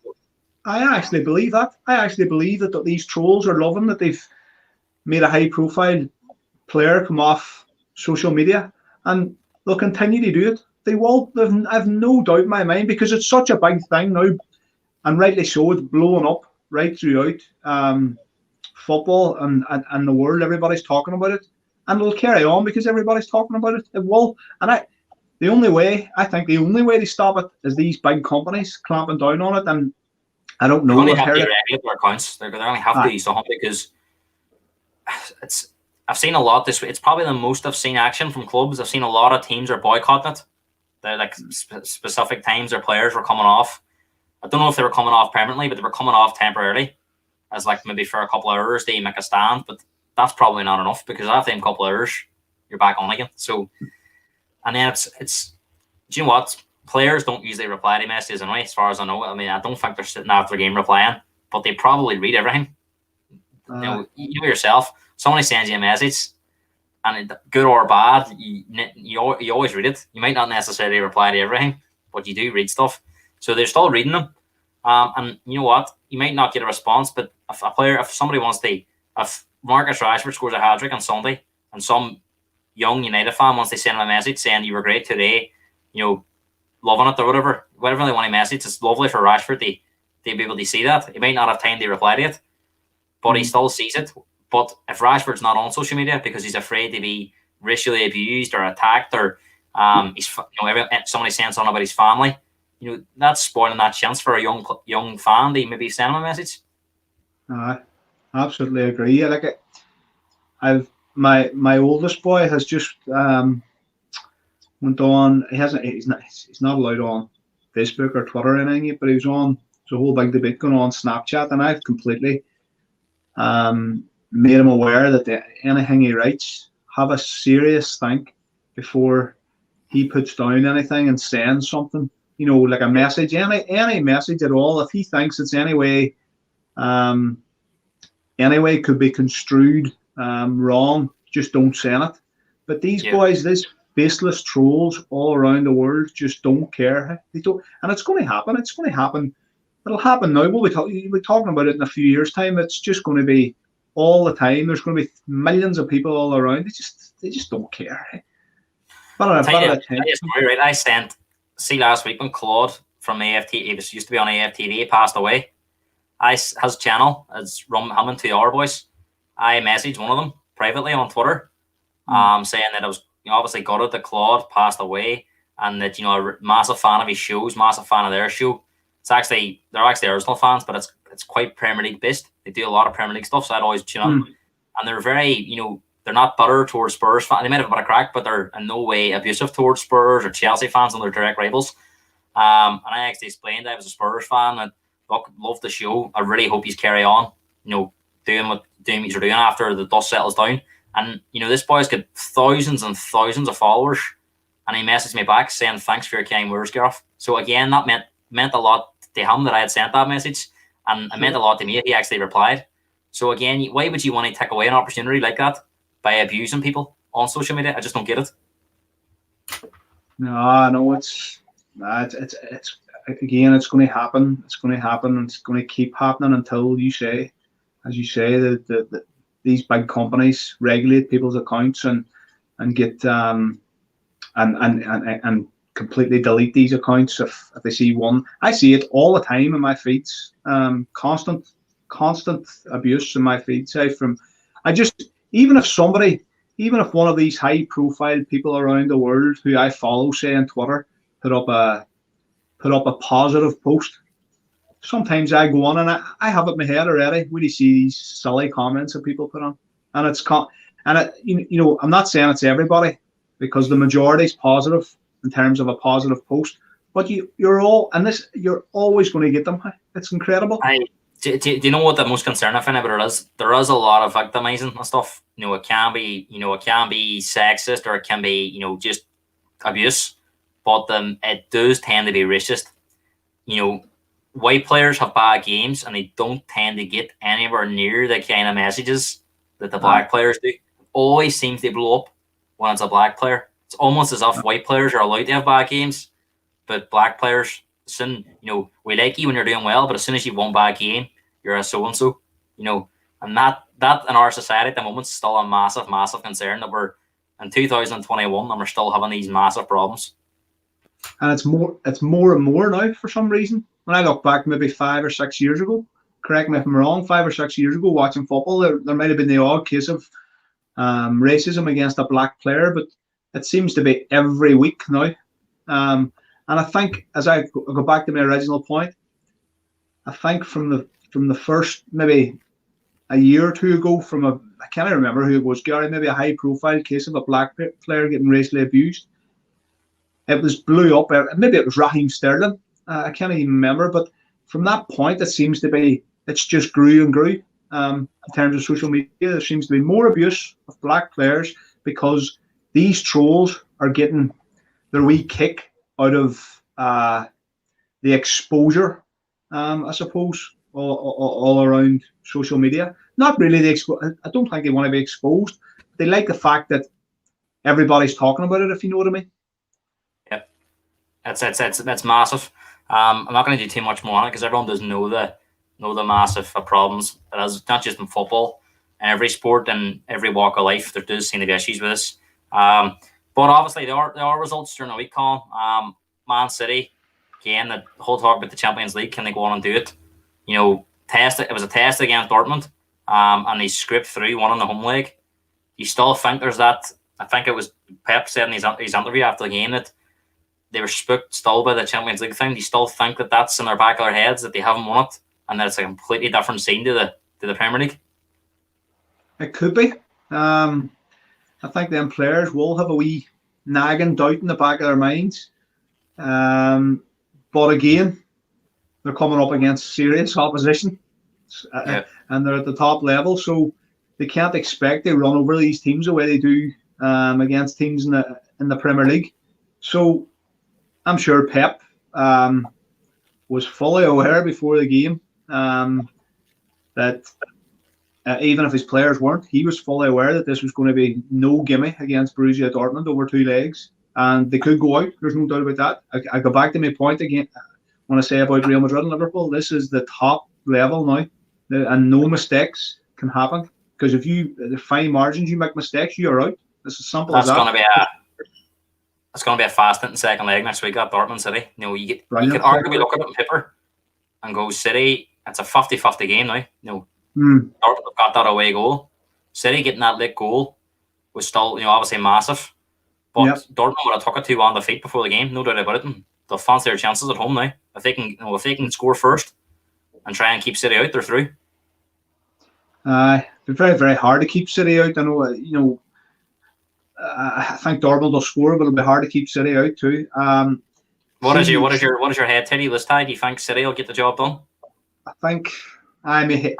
I actually believe that. I actually believe that these trolls are loving that they've made a high-profile player come off social media, and they'll continue to do it. They will. I have no doubt in my mind, because it's such a big thing now, and rightly so. It's blowing up right throughout football and the world. Everybody's talking about it, and it'll carry on because everybody's talking about it. It will. And the only way to stop it is these big companies clamping down on it. And I don't know. They only have to regulate their accounts. They only have to do something, because I've seen a lot this week. It's probably the most I've seen action from clubs. I've seen a lot of teams are boycotting it. They're like specific times their players were coming off. I don't know if they were coming off permanently, but they were coming off temporarily, as like maybe for a couple of hours they make a stand. But that's probably not enough, because after a couple of hours you're back on again. So, and then it's do you know what? Players don't usually reply to messages anyway, as far as I know. I mean, I don't think they're sitting after the game replying, but they probably read everything. You know yourself. Somebody sends you a message, and good or bad, you always read it. You might not necessarily reply to everything, but you do read stuff. So they're still reading them. And you know what? You might not get a response, but if somebody wants to, if Marcus Rashford scores a hat-trick on Sunday, and some young United fan wants to send him a message saying you were great today, loving it or whatever they want to message, it's lovely for Rashford to be able to see that. He might not have time to reply to it, but he still sees it. But if Rashford's not on social media because he's afraid to be racially abused or attacked, or somebody saying something about his family, that's spoiling that chance for a young fan to maybe send him a message. I absolutely agree. Yeah, like I've my oldest boy has just went on. He's not allowed on Facebook or Twitter or anything yet, but he was on. There's a whole big debate going on Snapchat, and I've completely made him aware that anything he writes, have a serious think before he puts down anything and sends something. Like a message, any message at all. If he thinks it's anyway could be construed wrong, just don't send it. But these boys, these faceless trolls all around the world, just don't care. They don't, and it's going to happen. It's going to happen. It'll happen now. We'll be talking about it in a few years' time. It's just going to be all the time. There's going to be millions of people all around. They just don't care. But I sent. See, last week when Claude from AFT, he used to be on AFTV, passed away. His channel is him and 2 other boys. I messaged one of them privately on Twitter, saying that I was obviously gutted that Claude passed away, and that a massive fan of his shows, massive fan of their show. They're actually Arsenal fans, but it's quite Premier League based. They do a lot of Premier League stuff, so I'd always tune in. And they're very, they're not bitter towards Spurs fans. They might have a bit of crack, but they're in no way abusive towards Spurs or Chelsea fans and their direct rivals. And I actually explained I was a Spurs fan and love the show. I really hope he's carry on, doing what he's doing after the dust settles down. And this boy's got thousands and thousands of followers, and he messaged me back saying thanks for your kind words, Gareth. So again, that meant a lot to him that I had sent that message, and it meant a lot to me. He actually replied. So again, why would you want to take away an opportunity like that by abusing people on social media? I just don't get it. No, it's again, it's going to happen. It's going to happen, and it's going to keep happening until as you say, that these big companies regulate people's accounts and get and completely delete these accounts if they see one. I see it all the time in my feeds. Constant abuse in my feed. Even if one of these high profile people around the world who I follow, say on Twitter, put up a positive post, sometimes I go on and I have it in my head already when you see these silly comments that people put on, I'm not saying it's everybody, because the majority is positive in terms of a positive post, but you're always going to get them. It's incredible. Do you know what the most concerning thing about it is? There is a lot of victimizing and stuff. It can be sexist, or it can be, just abuse, but it does tend to be racist. White players have bad games and they don't tend to get anywhere near the kind of messages that the black players do. It always seems to blow up when it's a black player. It's almost as if white players are allowed to have bad games, but black players, we like you when you're doing well, but as soon as you won bad game, you're a so-and-so, and that in our society at the moment is still a massive, massive concern, that we're in 2021 and we're still having these massive problems. And it's more and more now for some reason. When I look back maybe 5 or 6 years ago, correct me if I'm wrong, 5 or 6 years ago watching football, there might have been the odd case of racism against a black player, but it seems to be every week now. And I think, as I go back to my original point, I think from the first maybe a year or two ago, I can't remember who it was, Gary, maybe a high profile case of a black player getting racially abused. It was blew up. Maybe it was Raheem Sterling. I can't even remember. But from that point, it's just grew and grew. In terms of social media, there seems to be more abuse of black players because these trolls are getting their wee kick out of the exposure, I suppose, all around social media. Not really I don't think they want to be exposed. They like the fact that everybody's talking about it, if you know what I mean. Yep, that's massive. I'm not going to do too much more on it because everyone does know the massive problems. It is not just in football, in every sport and every walk of life. There does seem to be issues with this. But obviously there are results during the week, Colin. Man City, again, the whole talk about the Champions League, can they go on and do it? It was a test against Dortmund, and they scraped through one in the home leg. You still think there's that? I think it was Pep said in his interview after the game that they were spooked still by the Champions League thing. Do you still think that that's in their back of their heads, that they haven't won it, and that it's a completely different scene to the Premier League? It could be. I think them players will have a wee nagging doubt in the back of their minds. But again, they're coming up against serious opposition, and they're at the top level, so they can't expect to run over these teams the way they do against teams in the Premier League. So I'm sure Pep was fully aware before the game that even if his players weren't, he was fully aware that this was going to be no gimme against Borussia Dortmund over 2 legs, and they could go out. There's no doubt about that. I go back to my point again when I say about Real Madrid and Liverpool. This is the top level now, and no mistakes can happen, because if the fine margins, you make mistakes, you're out. It's as simple as that. It's going to be a fast-hitting second leg next week at Dortmund City. You could arguably look at it on paper and go City. It's a 50-50 game now. Dortmund got that away goal. City getting that late goal was still, obviously massive. But Dortmund would have took it 2-1 defeat before the game, no doubt about it. And they'll fancy their chances at home now. If they can score first and try and keep City out, they're through. It'd be very, very hard to keep City out. I know, I think Dortmund will score, but it'll be hard to keep City out too. What is your head, Teddy? This time, do you think City will get the job done? I think my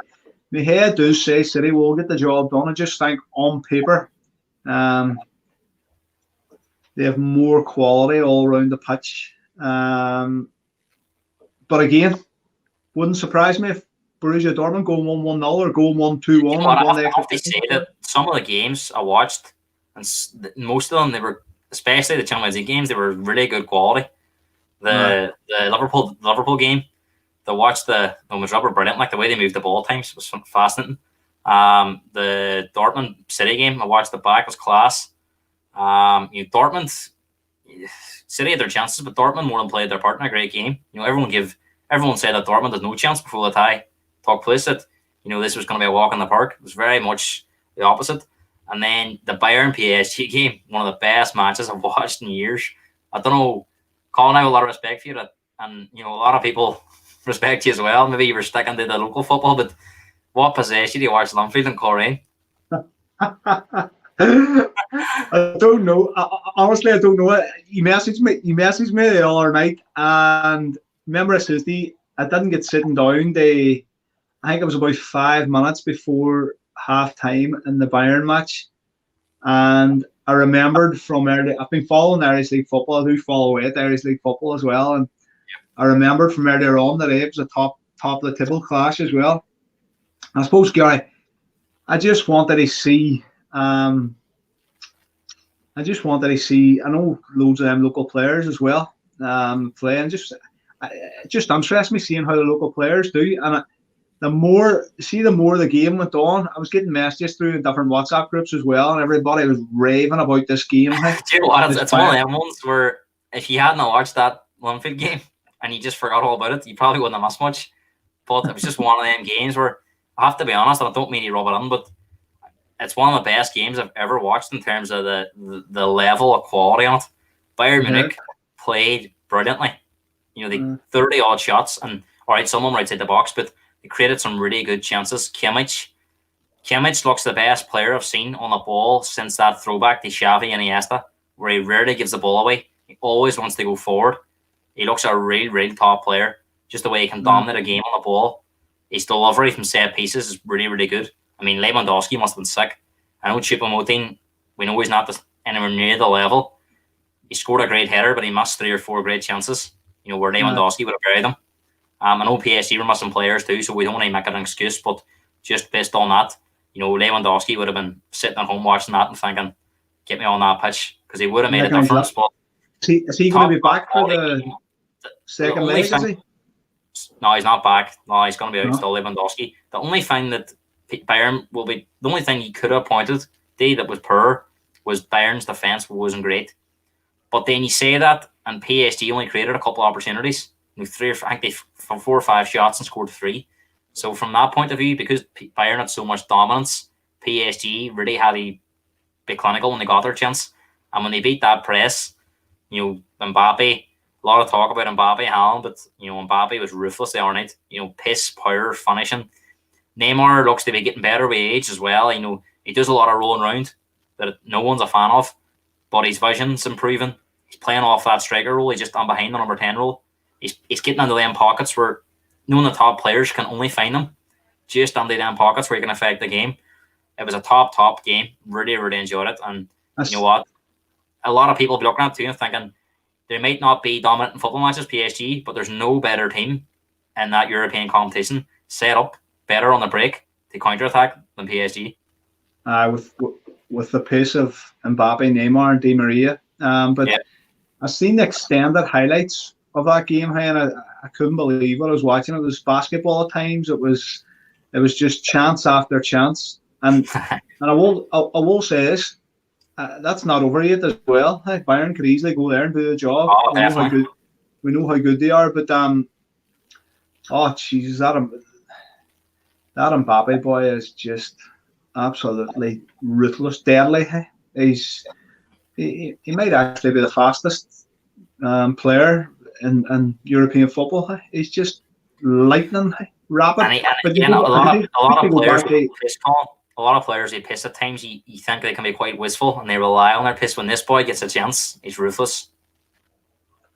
head does say City will get the job done. I just think on paper, they have more quality all around the pitch. But again, wouldn't surprise me if Borussia Dortmund go 1-1-0 or go 1-2-1. I have to say that some of the games I watched, and most of them, they were, especially the Champions League games, they were really good quality. The Liverpool game, the Madrid were brilliant. Like the way they moved the ball times was fascinating. The Dortmund City game, I watched the back, was class. Dortmund, City had their chances, but Dortmund more than played their part in a great game. Everyone said that Dortmund had no chance before the tie took place. That this was going to be a walk in the park. It was very much the opposite. And then the Bayern PSG game, one of the best matches I've watched in years. I don't know, Colin, I have a lot of respect for you, and a lot of people respect you as well. Maybe you were sticking to the local football, but what possession do you watch Lumfield and Coleraine? I don't know. Honestly, I don't know. He messaged me the other night, and remember I said I didn't get sitting down. I think it was about 5 minutes before half time in the Bayern match, and I remembered from early. I've been following Irish League football. I do follow Irish League football as well, and I remembered from earlier on that it was a top of the table clash as well. I suppose, Gary, I just wanted to see. I know loads of them local players as well playing. It just interests me seeing how the local players do. And the more the game went on, I was getting messages through in different WhatsApp groups as well, and everybody was raving about this game. Do you know what? It's one of them ones where if you hadn't watched that Lumfield game and you just forgot all about it, you probably wouldn't have missed much. But it was just one of them games where I have to be honest, and I don't mean to rub it in, but it's one of the best games I've ever watched in terms of the level of quality on it. Bayern Munich played brilliantly. They 30 odd shots, and all right, some of them right outside the box, but they created some really good chances. Kimmich looks the best player I've seen on the ball since that throwback to Xavi and Iniesta, where he rarely gives the ball away. He always wants to go forward. He looks a real top player. Just the way he can dominate a game on the ball. His delivery from set pieces is really, really good. I mean, Lewandowski must have been sick. I know Choupo-Moting, we know he's not anywhere near the level. He scored a great header, but he missed 3 or 4 great chances, where Lewandowski would have buried them. I know PSG were missing players too, so we don't want to make an excuse, but just based on that, Lewandowski would have been sitting at home watching that and thinking, get me on that pitch, because he would have made a difference. But is he going to be back for the second leg, is he? No, he's not back. No, he's going to be out still, Lewandowski. The only thing that Bayern will be, the only thing he could have pointed to that was poor was Bayern's defence wasn't great. But then you say that, and PSG only created a couple of opportunities. I think they 4 or 5 shots and scored 3. So from that point of view, because Bayern had so much dominance, PSG really had to be clinical when they got their chance. And when they beat that press, Mbappe, a lot of talk about Mbappe, Haaland, but Mbappe was ruthless the other night. Pace, power, finishing. Neymar looks to be getting better with age as well. He does a lot of rolling around that no one's a fan of, but his vision's improving. He's playing off that striker role. He's just on behind the number 10 role. He's getting into them pockets where none of the top players can only find them. Just under them pockets where he can affect the game. It was a top game. Really, really enjoyed it. And you know what? A lot of people will be looking at it too and thinking there might not be dominant in football matches, PSG, but there's no better team in that European competition set up better on the break to counter-attack than PSG. With the pace of Mbappe, Neymar, and Di Maria. But I've seen the extended highlights of that game, and I couldn't believe what I was watching. It was basketball at times. It was just chance after chance. And I will say this, that's not over yet as well. Bayern could easily go there and do the job. We know how good they are, but Jesus, that Mbappe boy is just absolutely ruthless, deadly. He might actually be the fastest player in European football. He's just lightning rapid. A lot of players they piss at times. You think they can be quite wistful and they rely on their piss. When this boy gets a chance, he's ruthless.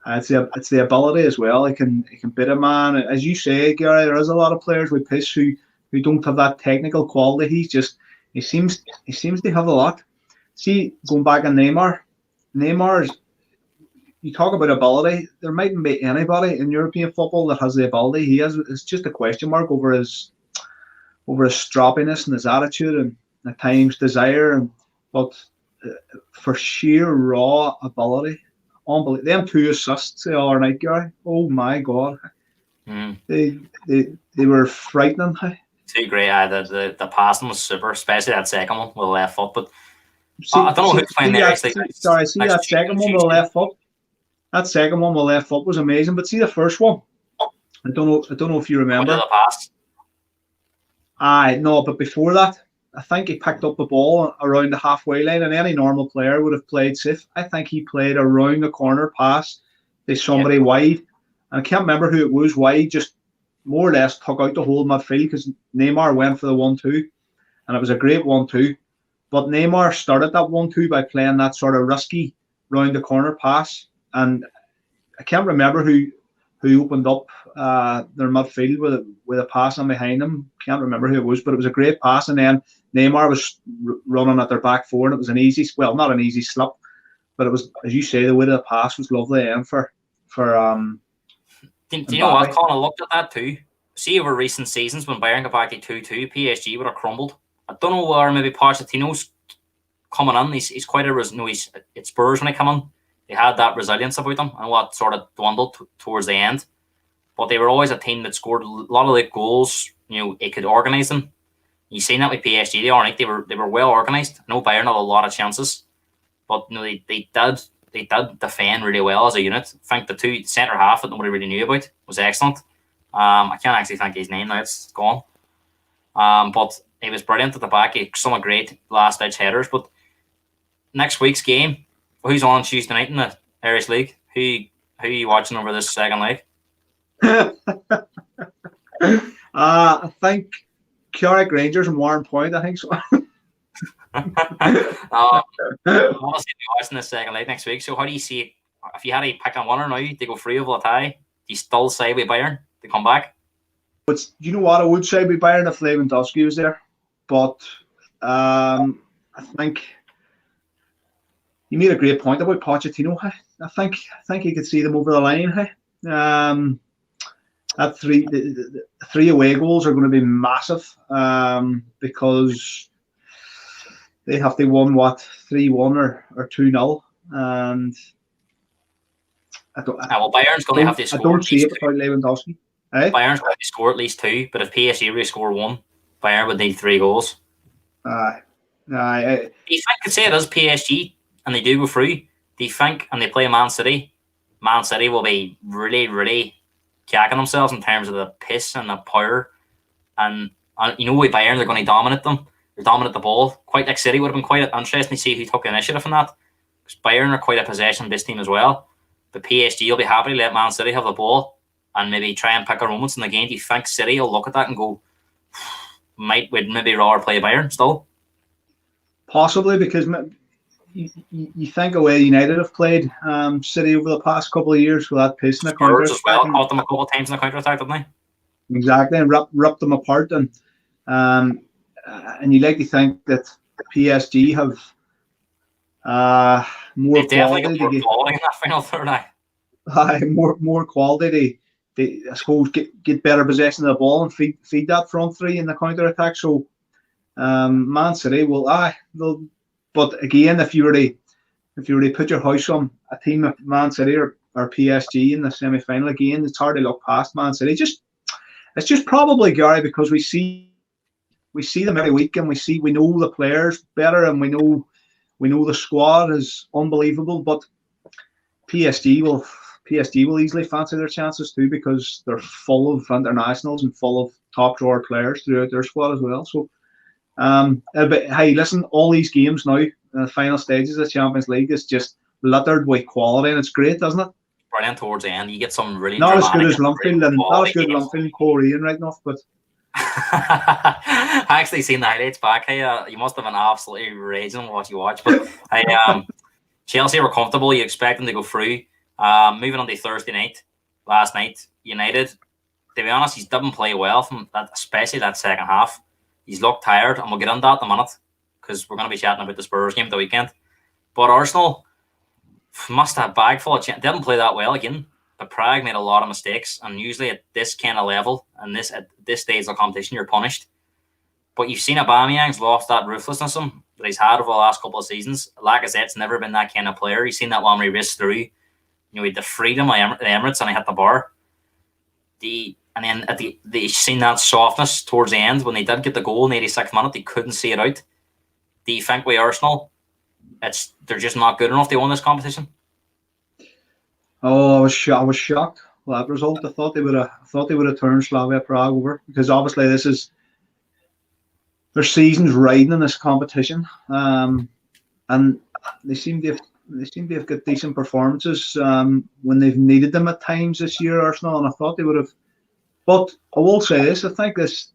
It's the ability as well. He can beat a man. As you say, Gary, there is a lot of players with piss who don't have that technical quality. He seems to have a lot. See, going back on Neymar's, you talk about ability. There mightn't be anybody in European football that has the ability he has. It's just a question mark over his stroppiness and his attitude and at times desire. But for sheer raw ability, unbelievable. Them 2 assists the other night, Gary. Oh my God, they were frightening. 2 great. The passing was super, especially that second one with the left foot. But I don't know who's playing there. That second one with the left foot. That second one with left foot was amazing. But see the first one, I don't know if you remember. The pass. No, but before that, I think he picked up the ball around the halfway line, and any normal player would have played safe. I think he played around the corner pass to somebody wide, and I can't remember who it was wide, just more or less took out the whole midfield because Neymar went for the 1-2, and it was a great 1-2. But Neymar started that 1-2 by playing that sort of risky round the corner pass, and I can't remember who opened up their midfield with a pass on behind them. Can't remember who it was, but it was a great pass. And then Neymar was running at their back four, and it was an easy, well, not an easy slip, but it was, as you say, the way the pass was lovely. And do you know what? Colin looked at that too. See, over recent seasons when Bayern got back to 2-2, PSG would have crumbled. I don't know where maybe Pochettino's coming in. He's quite he's at Spurs when he come in. They had that resilience about them, and what sort of dwindled towards the end. But they were always a team that scored a lot of the goals. It could organise them. You've seen that with PSG. They were well organised. I know Bayern had a lot of chances, but they did defend really well as a unit. I think the two centre half that nobody really knew about was excellent. I can't actually think his name now; it's gone. But he was brilliant at the back. Some great last ditch headers. But next week's game. Who's on Tuesday night in the Irish League? Who are you watching over this second leg? I think Carrick Rangers and Warren Point. I think so. I'll be watching the second leg next week. So how do you see it? If you had to pick on one or now, they go free over a tie. Do you still say with Bayern to come back? But you know what? I would say with Bayern if Lewandowski was there, but I think. You made a great point about Pochettino. I think he could see them over the line. That the three away goals are going to be massive because they have to win 3-1 or 2-0, and Bayern's going to have to score. I don't see it without Lewandowski. Bayern's going to score at least 2, but if PSG really score 1, Bayern would need 3 goals. Do you think could say it is PSG? And they do go through, do you think, and they play Man City will be really, really kicking themselves in terms of the pace and the power. And with Bayern, they're going to dominate them. They dominate the ball. Quite like City would have been quite interesting to see who took the initiative in that. Because Bayern are quite a possession-based team as well. But PSG will be happy to let Man City have the ball and maybe try and pick a moments in the game. Do you think City will look at that and go, would maybe rather play Bayern still? Possibly, because you think away United have played City over the past couple of years with that pace in the counter as well. Caught them a couple of times in the counter attack, didn't they? Exactly, and ripped them apart. And you like to think that PSG have more quality. More quality in that final third. More quality. They I suppose get better possession of the ball and feed that front three in the counter attack. So Man City will But again, if you were to put your house on a team of Man City or PSG in the semi-final again, it's hard to look past Man City. It's just probably, Gary, because we see them every week and we know the players better and we know the squad is unbelievable. But PSG will easily fancy their chances too because they're full of internationals and full of top drawer players throughout their squad as well. So. Hey, listen, all these games now, the final stages of the Champions League is just littered with quality, and it's great, isn't it? Brilliant towards the end. You get some really not as good as Lumfield and Corey and right enough, but I actually seen the highlights back. Hey, you must have been absolutely raging what you watched. But hey, Chelsea were comfortable. You expect them to go through. Moving on to Thursday night, last night, United. To be honest, he didn't play well from that, especially that second half. He's looked tired, and we'll get into that in a minute because we're going to be chatting about the Spurs game at the weekend. But Arsenal must have a bag full of chances. Didn't play that well again, but Prague made a lot of mistakes, and usually at this kind of level and at this stage of the competition, you're punished. But you've seen Aubameyang's lost that ruthlessness that he's had over the last couple of seasons. Lacazette's never been that kind of player. You've seen that one where he raced through. He had the freedom of the Emirates, and he hit the bar. And then they seen that softness towards the end when they did get the goal in the 86th minute. They couldn't see it out. Do you think with Arsenal, they're just not good enough to win this competition? Oh, I was shocked with that result. I thought they would have turned Slavia Prague over because obviously this is their season's riding in this competition, and they seem to have got decent performances when they've needed them at times this year, Arsenal, and I thought they would have. But I will say this: I think this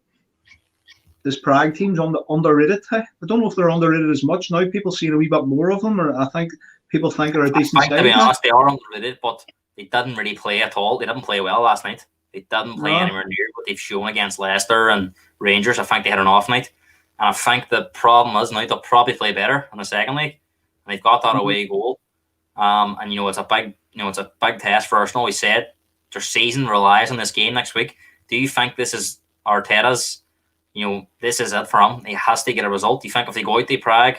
Prague team's underrated. I don't know if they're underrated as much now. People see a wee bit more of them, or I think people think they're a decent side. To be honest, they are underrated, but they didn't really play at all. They didn't play well last night. They didn't play anywhere near what they've shown against Leicester and Rangers. I think they had an off night. And I think the problem is now they'll probably play better in the second leg. And they've got that away goal. And it's a big test for Arsenal. We said their season relies on this game next week. Do you think this is Arteta's, this is it for him? He has to get a result. Do you think if they go out to Prague,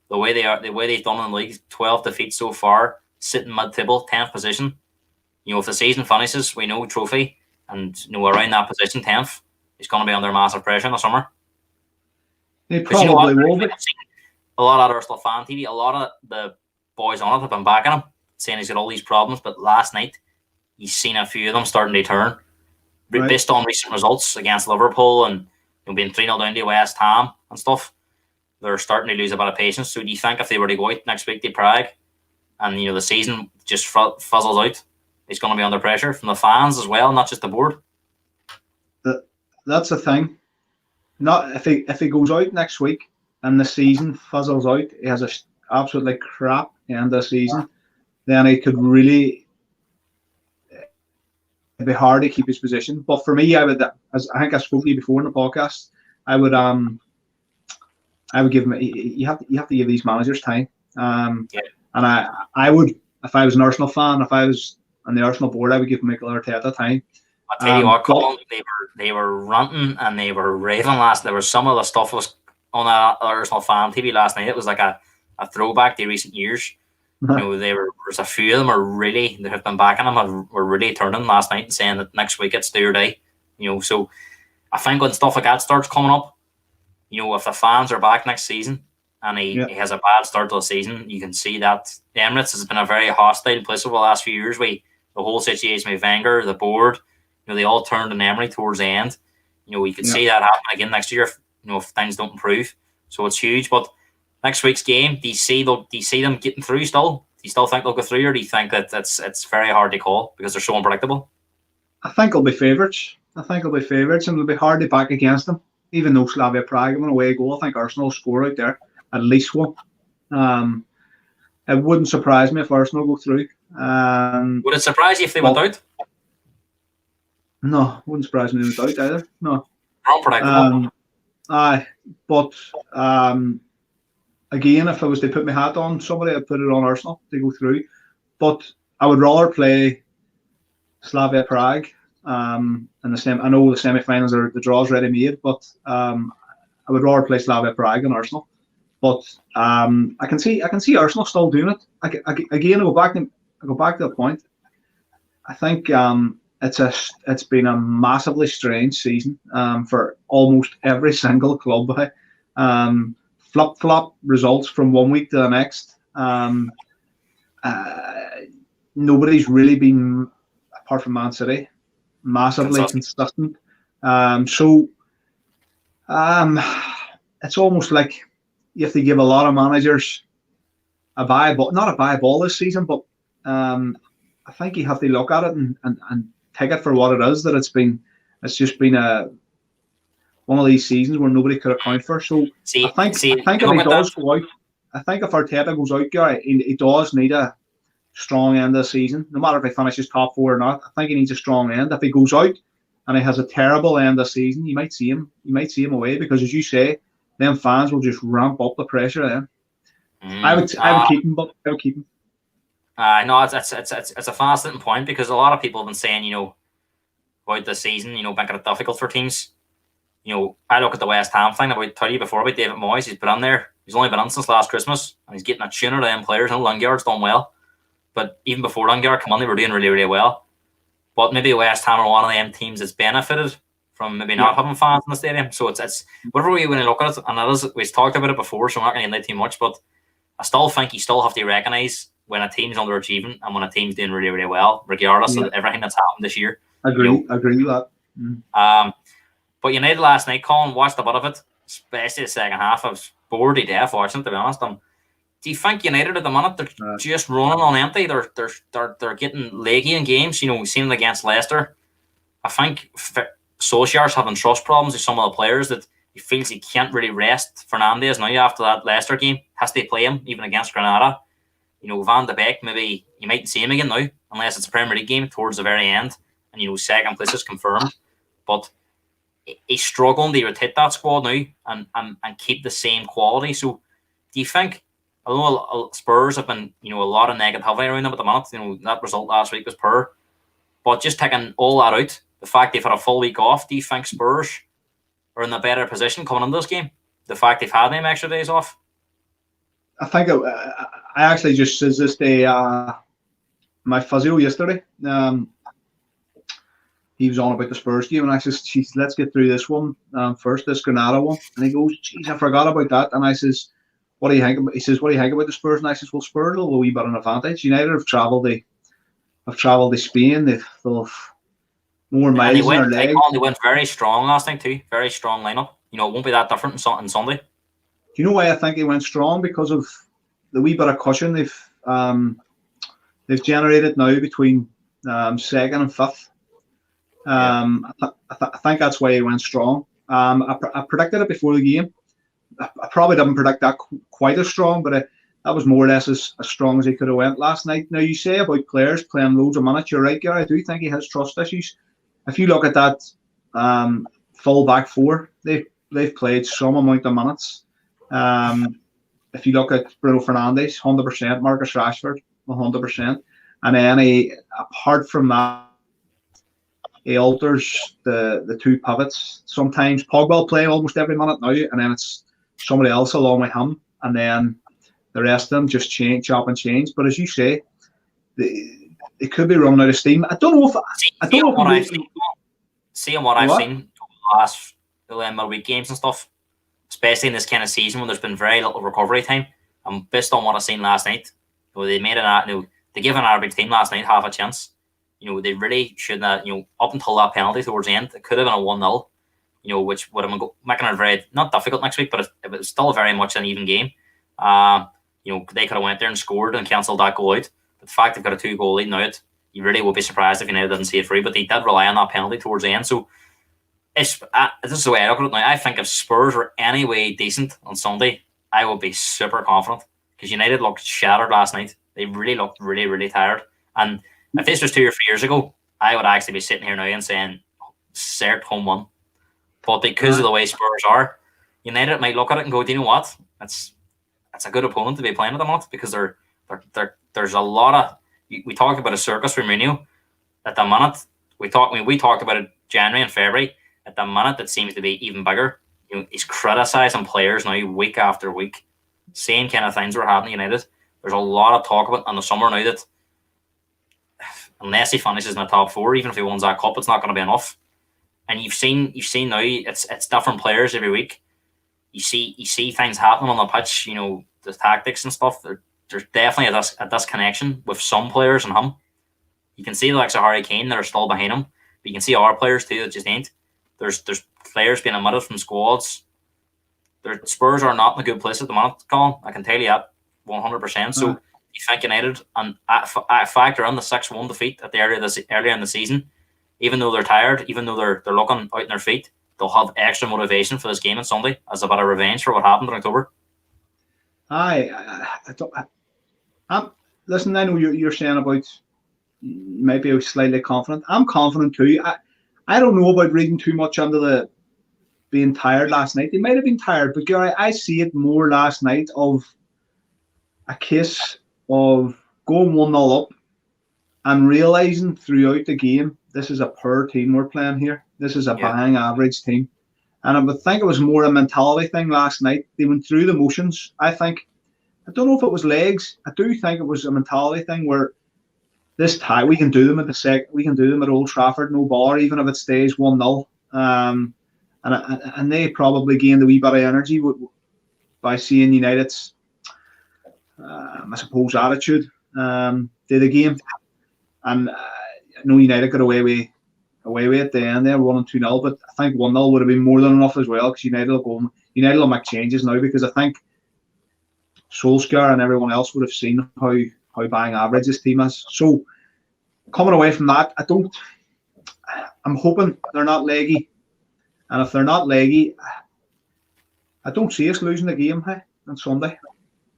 the way they've done in the league, 12 defeats so far, sitting mid-table, 10th position. If the season finishes, we know trophy, and around that position, 10th, he's going to be under massive pressure in the summer. He probably will be. A lot of Arsenal fan TV, a lot of the boys on it have been backing him, saying he's got all these problems. But last night, he's seen a few of them starting to turn, based on recent results against Liverpool and being 3-0 down to West Ham and stuff. They're starting to lose a bit of patience. So do you think if they were to go out next week to Prague and the season just fuzzles out, he's going to be under pressure from the fans as well, not just the board? That's the thing. Not if he goes out next week and the season fuzzles out, he has a absolutely crap end of the season, then he could really, it'd be hard to keep his position. But for me, I would, as I think I spoke to you before in the podcast, I would give him. You have to give these managers time. And I would, if I was an Arsenal fan, if I was on the Arsenal board, I would give Mikel Arteta time. I'll tell you what, Colin, they were ranting and they were raving last. There was some of the stuff was on Arsenal fan TV last night. It was like a throwback to recent years. There's a few of them they have been backing them and were really turning last night and saying that next week it's do or die. So I think when stuff like that starts coming up, if the fans are back next season and he has a bad start to the season, you can see that the Emirates has been a very hostile place over the last few years. The whole situation with Wenger, the board, they all turned on Emery towards the end. We could see that happen again next year if things don't improve. So it's huge. But next week's game, do you see them getting through still? Do you still think they'll go through, or do you think that it's very hard to call because they're so unpredictable? I think it'll be favourites. And it'll be hard to back against them. Even though Slavia Prague have an away goal, I think Arsenal will score out there at least one. It wouldn't surprise me if Arsenal go through. Would it surprise you if they went out? No, wouldn't surprise me if they went out either. No. Unpredictable. But again, if I was to put my hat on somebody, I'd put it on Arsenal to go through. But I would rather play Slavia Prague. And I know the semi-finals are the draws ready made, but I would rather play Slavia Prague than Arsenal. But I can see Arsenal still doing it. Again, I go back to the point. I think it's been a massively strange season for almost every single club. Flip-flop results from one week to the next. Nobody's really been, apart from Man City, massively consistent. It's almost like you have to give a lot of managers not a bye ball this season, but I think you have to look at it and take it for what it is. That it's just been one of these seasons where nobody could account for. So I think if he does go out, I think if Arteta goes out, Gary, he does need a strong end of the season. No matter if he finishes top 4 or not, I think he needs a strong end. If he goes out and he has a terrible end of the season, you might see him away, because as you say, them fans will just ramp up the pressure then. I would keep him, but I would keep him. No, it's a fascinating point, because a lot of people have been saying, about the season, making it difficult for teams. I look at the West Ham thing. I tell you before about David Moyes. He's been in there. He's only been in since last Christmas, and he's getting a tuner to them players. And Lingard's done well, but even before Lingard come on, they were doing really, really well. But maybe West Ham are one of them teams that's benefited from maybe not having fans in the stadium. So it's whatever way you want to look at it, and we've talked about it before, so I'm not going to say too much. But I still think you still have to recognise when a team's underachieving and when a team's doing really, really well, regardless of everything that's happened this year. Agree with that. But United last night, Colin, watched a bit of it, especially the second half. I was bored to death watching it, to be honest. Do you think United at the minute they're just running on empty? They're getting leggy in games. We've seen it against Leicester. I think Solskjaer's having trust problems with some of the players that he feels he can't really rest Fernandes now after that Leicester game. Has to play him even against Granada. Van de Beek, maybe you mightn't see him again now unless it's a Premier League game towards the very end and second place is confirmed. But he's struggling to rotate that squad now and keep the same quality. So do you think, although Spurs have been a lot of negativity around them at the moment, that result last week was poor, but just taking all that out, the fact they've had a full week off, do you think Spurs are in a better position coming into this game? The fact they've had them extra days off? I think I actually just says this to my physio yesterday. He was on about the Spurs game, and I says, "Geez, let's get through this one first, this Granada one." And he goes, "Geez, I forgot about that." And I says, "What do you think?" He says, "What do you think about the Spurs?" And I says, "Well, Spurs will have a wee bit of an advantage. United have travelled to Spain. They've more miles in their legs. They went very strong last night too. Very strong lineup. It won't be that different on Sunday." Do you know why I think they went strong? Because of the wee bit of cushion they've generated now between second and fifth. I think that's why he went strong. I predicted it before the game. I probably didn't predict that quite as strong, but that was more or less as strong as he could have went last night. Now, you say about players playing loads of minutes, you're right, Gary. I do think he has trust issues. If you look at that full back four, they've played some amount of minutes. If you look at Bruno Fernandes, 100%, Marcus Rashford, 100%, and then apart from that, he alters the two pivots. Sometimes Pogba will play almost every minute now, and then it's somebody else along with him, and then the rest of them just chop and change. But as you say, they could be running out of steam. I don't know if seeing what I've seen over the last midweek games and stuff, especially in this kind of season when there's been very little recovery time. And based on what I've seen last night, they made they gave an average team last night half a chance. They really should not, up until that penalty towards the end, it could have been a 1-0, which would have been making it very, not difficult next week, but it was still very much an even game. They could have went there and scored and cancelled that goal out. But the fact they've got a 2-goal lead now, you really would be surprised if United didn't see it free, but they did rely on that penalty towards the end. So this is the way I look at it now. I think if Spurs were any way decent on Sunday, I would be super confident because United looked shattered last night. They really looked really, really tired. And if this was 2 or 3 years ago, I would actually be sitting here now and saying, cert home one. But because of the way Spurs are, United might look at it and go, do you know what? It's a good opponent to be playing at the moment because there's a lot of, we talked about a circus for Mourinho. At the minute, we talked about it January and February. At the minute, it seems to be even bigger. He's criticising players now week after week. Same kind of things were happening at United. There's a lot of talk about in the summer now that unless he finishes in the top 4, even if he wins that cup, it's not going to be enough. And you've seen now it's different players every week. You see things happening on the pitch. The tactics and stuff. There's definitely a disconnection with some players and him. You can see the likes of Harry Kane that are still behind him, but you can see our players too that just ain't. There's players being omitted from squads. Spurs are not in a good place at the moment, Colin. I can tell you that 100%. So you think United and factor in the 6-1 defeat at the earlier in the season, even though they're tired, even though they're looking out in their feet, they'll have extra motivation for this game on Sunday as a bit of revenge for what happened in October. Listen, I know you're saying about maybe I was slightly confident. I'm confident too. I don't know about reading too much under the being tired last night. They might have been tired, but Gary, I see it more last night of a case of going 1-0 up and realising throughout the game, this is a poor team we're playing here. This is a bang average team. And I would think it was more a mentality thing last night. They went through the motions. I don't know if it was legs. I do think it was a mentality thing where this tie, we can do them we can do them at Old Trafford, no bother, even if it stays 1-0. And they probably gained a wee bit of energy by seeing United's, I suppose, attitude. to the game, and I know United got away with at the end there, 1-2-0, but I think 1-0 would have been more than enough as well, because United will make changes now, because I think Solskjaer and everyone else would have seen how bang average this team is. So coming away from that, I'm hoping they're not leggy, and if they're not leggy, I don't see us losing the game on Sunday.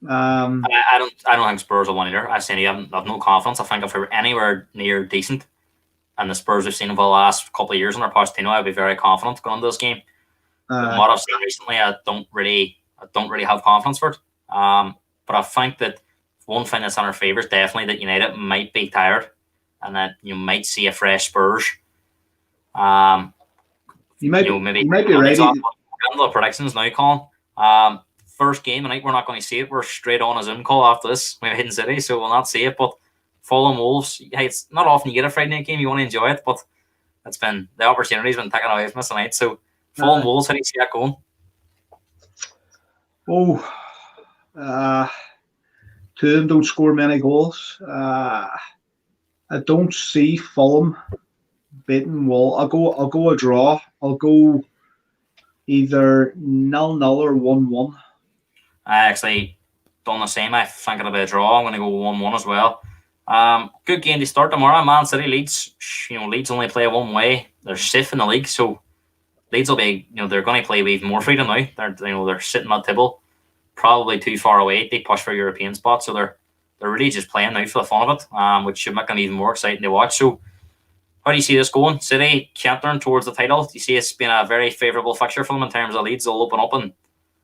I don't think Spurs will win either. I have no confidence. I think if we're anywhere near decent, and the Spurs we've seen over the last couple of years under Pochettino, I'd be very confident going into this game. But what I've seen recently, I don't really have confidence for it. But I think that one thing that's in our favour is definitely that United might be tired, and that you might see a fresh Spurs. You might be ready. The predictions now, Colin. First game tonight, we're not going to see it. We're straight on a Zoom call after this. We're Maiden City, so we'll not see it. But Fulham Wolves, hey, it's not often you get a Friday night game. You want to enjoy it, but the opportunity's been taken away from us tonight. So Fulham Wolves, how do you see that going? Two of them don't score many goals. I don't see Fulham beating Wall. I'll go a draw. I'll go either 0-0 or 1-1. I actually done the same. I think it'll be a draw. I'm going to go 1-1 as well. Good game to start tomorrow. Man City, Leeds. Leeds only play one way. They're safe in the league, so Leeds will be. They're going to play with even more freedom now. They're sitting at table, probably too far away. They push for European spots, so they're really just playing now for the fun of it, which should make them even more exciting to watch. So, how do you see this going? City cantering towards the title. Do you see it's been a very favourable fixture for them in terms of Leeds? They'll open up and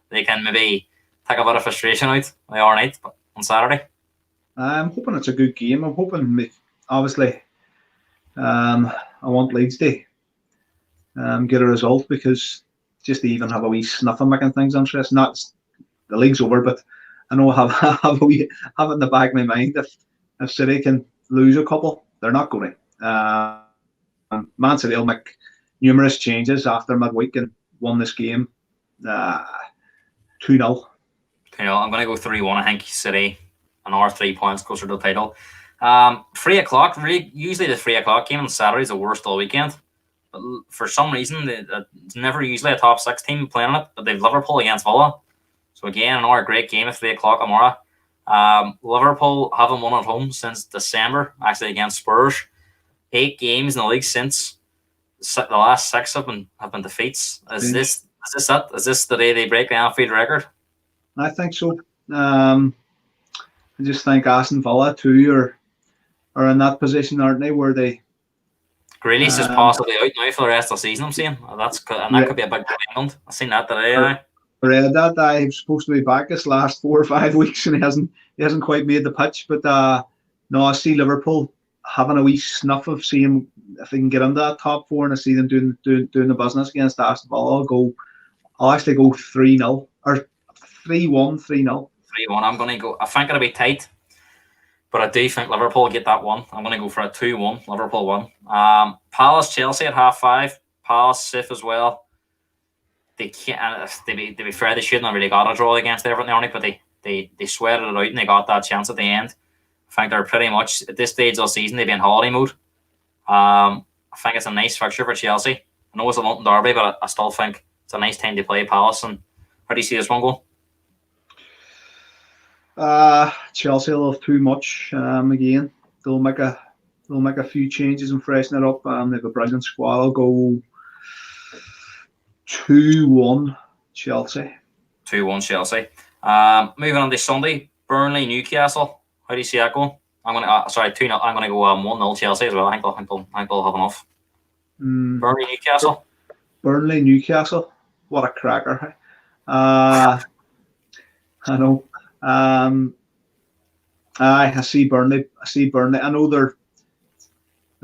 they can maybe take a bit of frustration out the other night on Saturday. I'm hoping it's a good game. I'm hoping, obviously, I want Leeds to get a result, because just to even have a wee sniff of making things interesting. Not the league's over, but I know I have it in the back of my mind. If City can lose a couple, they're not going to. Man City will make numerous changes after midweek and won this game 2-0. I'm going to go 3-1. I think City another 3 points closer to the title. 3 o'clock. Really, usually the 3 o'clock game on Saturday is the worst all weekend. But for some reason, it's never usually a top 6 team playing it. But they've Liverpool against Villa. So again, another great game at 3 o'clock tomorrow. Liverpool haven't won at home since December, actually against Spurs. 8 games in the league since. The last 6 have been defeats. Is this it? Is this the day they break the Anfield record? I think so. I just think Aston Villa too are in that position, aren't they? Where they Grealish is possibly out now for the rest of the season. I'm saying that could be a big England. I've seen that today. I read that he's supposed to be back this last 4 or 5 weeks, and he hasn't quite made the pitch. But no, I see Liverpool having a wee snuff of seeing if they can get into that top 4, and I see them doing the business against Aston Villa. I'll actually go 3-0 or 3-1, 3-0. 3-1. I'm going to go. I think it'll be tight, but I do think Liverpool will get that one. I'm going to go for a 2-1. Liverpool 1. Palace Chelsea at 5:30. Palace safe as well. They can't. To be fair, they shouldn't have really got a draw against Everton, but they sweated it out and they got that chance at the end. I think they're pretty much at this stage of the season they've been in holiday mode. I think it's a nice fixture for Chelsea. I know it's a London derby, but I still think it's a nice time to play Palace. And how do you see this one going? Chelsea will have too much. Again, they'll make a few changes and freshen it up. They have a brilliant squad. I'll go 2-1 Chelsea. 2-1 Chelsea. Moving on to Sunday, Burnley Newcastle. How do you see that going? I'm going to 2-0. I'm going to go 1-0 Chelsea as well. I think they'll have enough. Burnley Newcastle. Burnley Newcastle. What a cracker! I know. I see Burnley. I know they're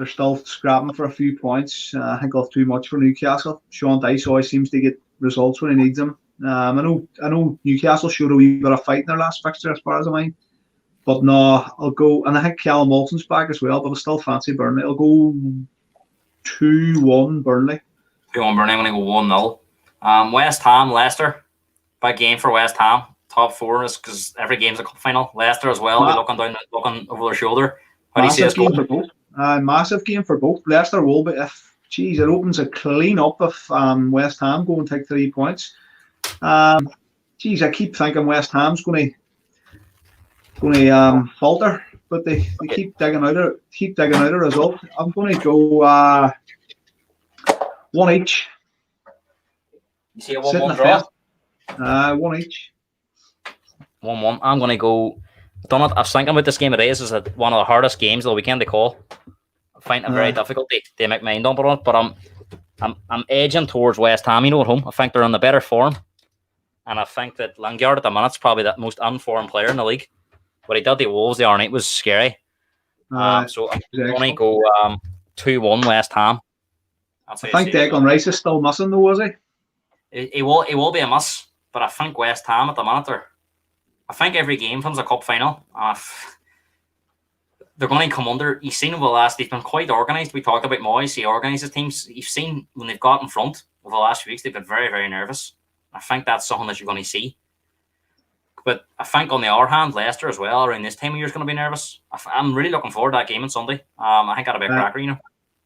still scrapping for a few points. I think they'll have too much for Newcastle. Sean Dyche always seems to get results when he needs them. I know Newcastle showed a wee bit of fight in their last fixture, as far as I mind. But no, I'll go, and I think Callum Wilson's back as well, but I still fancy Burnley. I'll go 2-1 Burnley. 2-1 Burnley. I'm going to go 1-0. West Ham Leicester. Big game for West Ham. top four is because every game's a cup final. Leicester as well. We're looking over their shoulder. How do you see this Massive game going? for both. Massive game for both. Leicester will be if it opens a clean up if West Ham go and take 3 points. I keep thinking West Ham's going to falter, but they keep digging out a result. I'm going to go 1 each. You see a 1-1 draw? 1 each. 1-1. I'm going to go. I was thinking about this game today. This is one of the hardest games of the weekend to call. I find it very difficult to make mind up on it, but I'm edging towards West Ham. At home, I think they're in the better form, and I think that Lingard at the minute's probably the most unformed player in the league. What he did to Wolves the other night was scary. So I'm going to go 2-1 West Ham. I think Declan Rice is still missing though, was he? He will be a miss, but I think West Ham at the minute I think every game comes a cup final. They're going to come under. You've seen over the last. They've been quite organised. We talked about Moyes. He organises teams. You've seen when they've got in front over the last few weeks, they've been very, very nervous. I think that's something that you're going to see. But I think on the other hand, Leicester as well around this time of year is going to be nervous. I'm really looking forward to that game on Sunday. I think that'll be a cracker. It'll be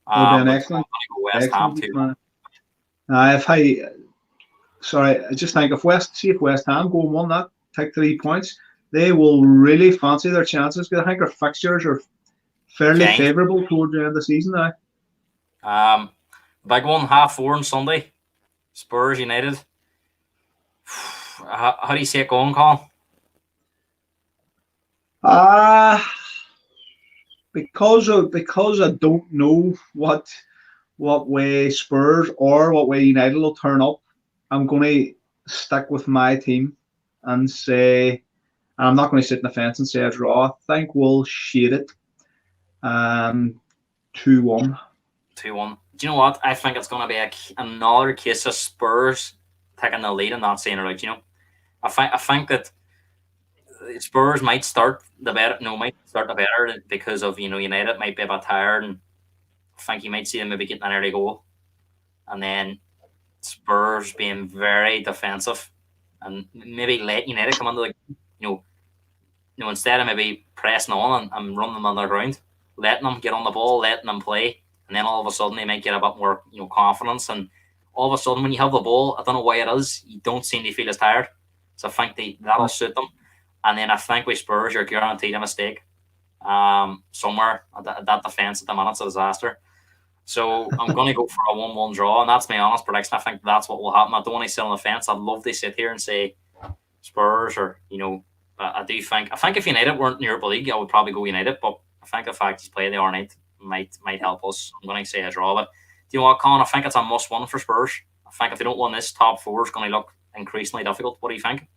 an excellent. West Ham too. I just think if West Ham go and win that, take 3 points, they will really fancy their chances because I think our fixtures are fairly favourable toward the end of the season now. Big one, 4:30 on Sunday. Spurs United. How do you see it going, Colin? Because I don't know what way Spurs or what way United will turn up, I'm going to stick with my team and say I'm not going to sit in the fence and say a draw. I think we'll shade it 2-1. 2-1. Do you know what? I think it's going to be another case of Spurs taking the lead and not saying it out. I think that Spurs might start the better because of United might be a bit tired, and I think you might see them maybe getting an early goal, and then Spurs being very defensive and maybe let United come under the instead of maybe pressing on and running them on the ground, letting them get on the ball, letting them play, and then all of a sudden they might get a bit more confidence, and all of a sudden when you have the ball, I don't know why it is, you don't seem to feel as tired. So I think that'll suit them. And then I think with Spurs, you're guaranteed a mistake somewhere. That defence at the minute's a disaster. So I'm going to go for a 1-1 draw, and that's my honest prediction. I think that's what will happen. I don't want to sit on the fence. I'd love to sit here and say Spurs or, I think if United weren't in the Europa League, I would probably go United, but I think the fact he's playing the other night might help us. I'm going to say a draw, but do you know what, Colin? I think it's a must-win for Spurs. I think if they don't win this, top four is going to look increasingly difficult. What do you think?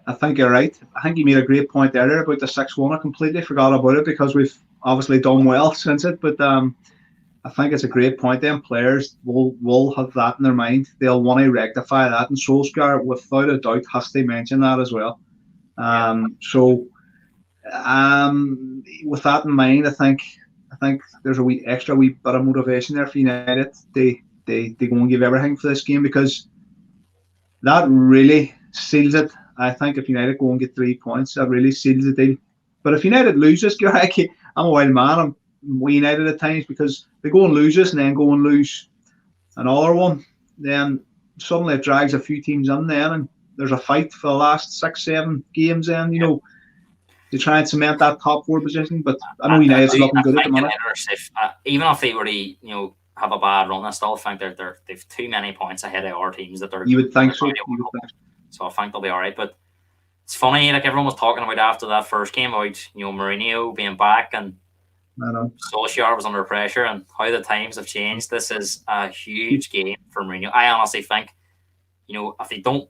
I think you're right. I think you made a great point earlier about the 6-1. I completely forgot about it because we've obviously done well since it, but I think it's a great point. Then players will have that in their mind. They'll want to rectify that, and Solskjaer, without a doubt, has to mention that as well. So with that in mind, I think there's a wee bit of motivation there for United. They go and give everything for this game because that really seals it. I think if United go and get 3 points, that really seals the deal. But if United loses, I'm a wild man. I'm United at times because they go and lose this and then go and lose another one. Then suddenly it drags a few teams in then, and there's a fight for the last 6-7 games. Then to try and cement that top four position. But I know United's looking good at the moment. Even if they were to have a bad run, I still think they've too many points ahead of our teams that they're. You would think so. So I think they'll be all right. But it's funny, like everyone was talking about after that first game about Mourinho being back and Solskjaer was under pressure and how the times have changed. This is a huge game for Mourinho. I honestly think, if they don't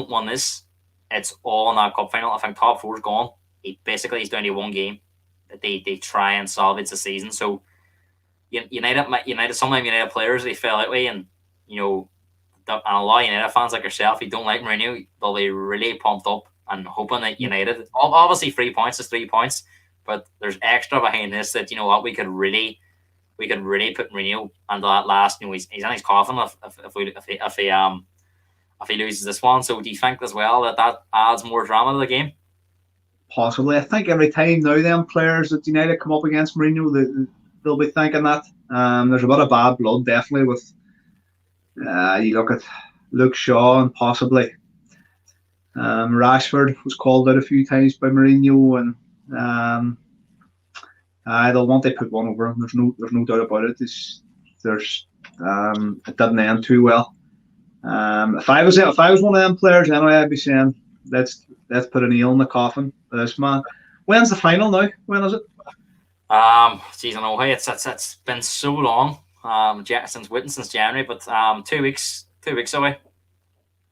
win this, it's all in that cup final. I think top four's gone. He's down to one game that they try and salvage the season. So United, sometimes United players they fell that way, and and a lot of United fans like yourself, who don't like Mourinho, they'll be really pumped up and hoping that United, obviously 3 points is 3 points, but there's extra behind this that we could really put Mourinho under that last. He's in his coffin if if he loses this one. So do you think as well that adds more drama to the game? Possibly. I think every time now them players that United come up against Mourinho, they'll be thinking that. There's a bit of bad blood, definitely, with you look at Luke Shaw and possibly Rashford was called out a few times by Mourinho, and they'll want to put one over him. There's no doubt about it. It didn't end too well. If I was one of them players, anyway, I'd be saying let's put a nail in the coffin for this man. When's the final now? When is it? Geez, I know. Hey, it's been so long. Since January, but 2 weeks away.